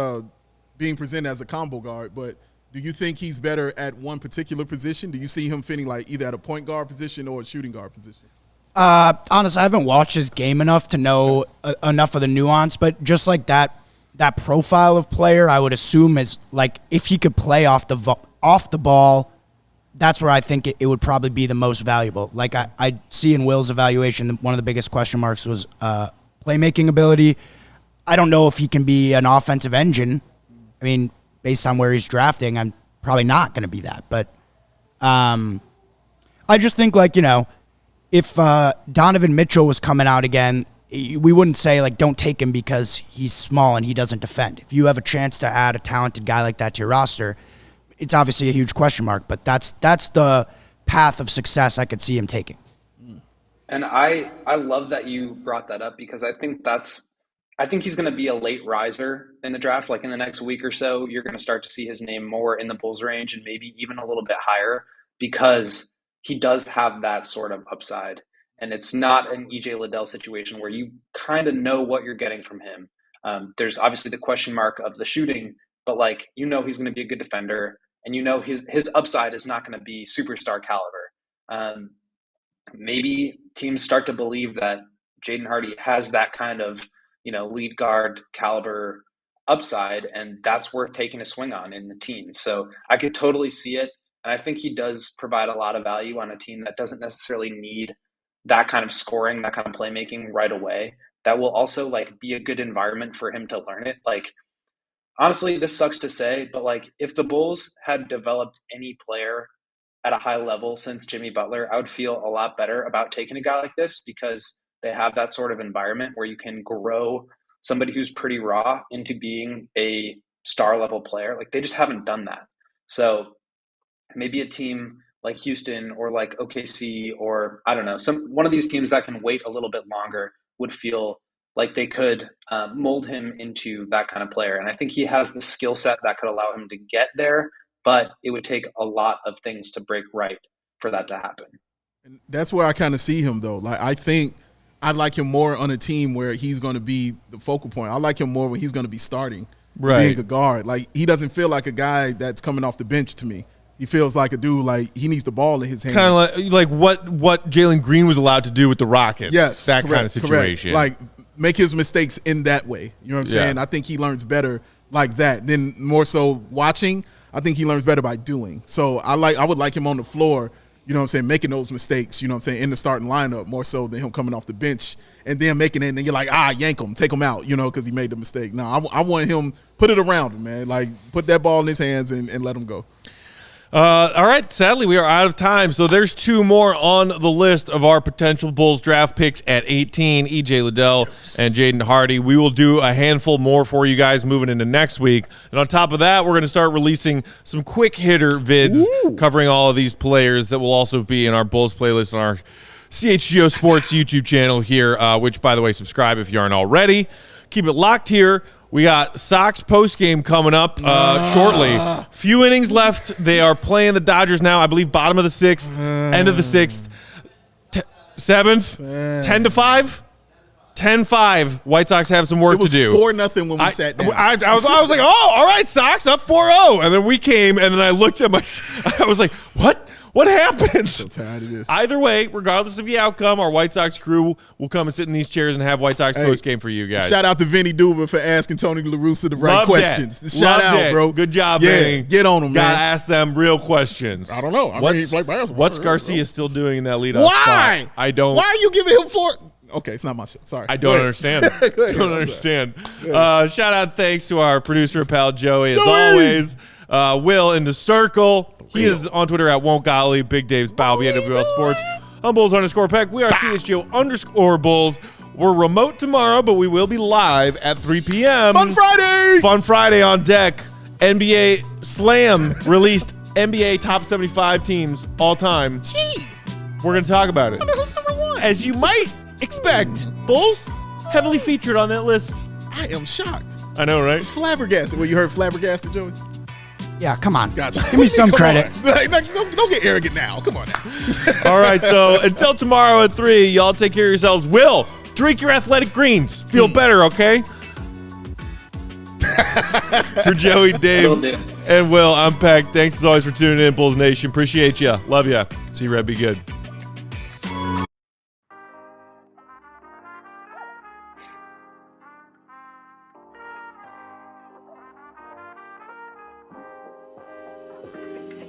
being presented as a combo guard, but do you think he's better at one particular position? Do you see him fitting like either at a point guard position or a shooting guard position? Honestly, I haven't watched his game enough to know enough of the nuance, but just like that profile of player, I would assume is like if he could play off the ball, that's where I think it would probably be the most valuable. Like I see in Will's evaluation, one of the biggest question marks was playmaking ability. I don't know if he can be an offensive engine. I mean, based on where he's drafting, I'm probably not going to be that. But I just think if Donovan Mitchell was coming out again, we wouldn't say like don't take him because he's small and he doesn't defend. If you have a chance to add a talented guy like that to your roster, it's obviously a huge question mark, but that's the path of success I could see him taking. And I love that you brought that up because I think he's going to be a late riser in the draft. Like in the next week or so, you're going to start to see his name more in the Bulls range and maybe even a little bit higher because he does have that sort of upside. And it's not an EJ Liddell situation where you kind of know what you're getting from him. There's obviously the question mark of the shooting, but he's going to be a good defender, and his upside is not going to be superstar caliber. Maybe teams start to believe that Jaden Hardy has that kind of lead guard caliber upside, and that's worth taking a swing on in the team. So I could totally see it, and I think he does provide a lot of value on a team that doesn't necessarily need that kind of scoring, that kind of playmaking right away. That will also be a good environment for him to learn it. Honestly, this sucks to say, but if the Bulls had developed any player at a high level since Jimmy Butler, I would feel a lot better about taking a guy like this because they have that sort of environment where you can grow somebody who's pretty raw into being a star level player. They just haven't done that. So maybe a team like Houston or like OKC or I don't know, one of these teams that can wait a little bit longer would feel like they could mold him into that kind of player. And I think he has the skill set that could allow him to get there, but it would take a lot of things to break right for that to happen. And that's where I kind of see him, though. Like, I think I'd like him more on a team where he's going to be the focal point. I like him more when he's going to be starting, being a guard. Like, he doesn't feel like a guy that's coming off the bench to me. He feels like a dude, like he needs the ball in his hands. Kind of like what Jalen Green was allowed to do with the Rockets. Yes, that kind of situation. Like, make his mistakes in that way. You know what I'm saying? I think he learns better like that. Then more so watching, I think he learns better by doing. So I would like him on the floor, you know what I'm saying, making those mistakes, you know what I'm saying, in the starting lineup more so than him coming off the bench and then making it, and then you're like, yank him, take him out, you know, because he made the mistake. No, I want him, put it around him, man. Like, put that ball in his hands and let him go. All right, sadly, we are out of time. So there's two more on the list of our potential Bulls draft picks at 18, EJ Liddell and Jaden Hardy. We will do a handful more for you guys moving into next week. And on top of that, we're going to start releasing some quick hitter vids covering all of these players that will also be in our Bulls playlist on our CHGO Sports YouTube channel here, which, by the way, subscribe if you aren't already. Keep it locked here. We got Sox postgame coming up shortly. Few innings left. They are playing the Dodgers now. I believe bottom of the sixth, end of the sixth, seventh, 10-5. 10-5. White Sox have some work to do. It was 4-0 when we sat down. I was like, oh, all right, Sox up 4-0. And then we came, and then I looked at I was like, what? What happened? So tired of this. Either way, regardless of the outcome, our White Sox crew will come and sit in these chairs and have White Sox postgame for you guys. Shout out to Vinny Duva for asking Tony La Russa the right questions. Shout out, bro. Good job, yeah, Vinny. Get on them, man. Gotta ask them real questions. I don't know. What's Garcia still doing in that leadoff spot? I don't. Why are you giving him 4? Okay, it's not my show. Sorry. I don't understand. Don't understand. Shout out, thanks to our producer pal Joey. As always, Will in the circle. He is on Twitter at Won't Golly. Big Dave's Balby at WL Sports. I'm Bulls_Peck. We are CHGO_Bulls. We're remote tomorrow, but we will be live at 3 p.m. Fun Friday! Fun Friday on deck. NBA Slam released NBA top 75 teams all time. Gee. We're going to talk about it. I wonder who's number 1. As you might expect, Bulls heavily featured on that list. I am shocked. I know, right? Flabbergasted. Well, you heard flabbergasted, Joey? Yeah, come on. Gotcha. Give me some credit. Don't get arrogant now. Come on now. All right, so until tomorrow at 3, y'all take care of yourselves. Will, drink your athletic greens. Feel better, okay? For Joey, Dave, and Will, I'm Peck. Thanks as always for tuning in, Bulls Nation. Appreciate you. Love you. See you, Red. Be good.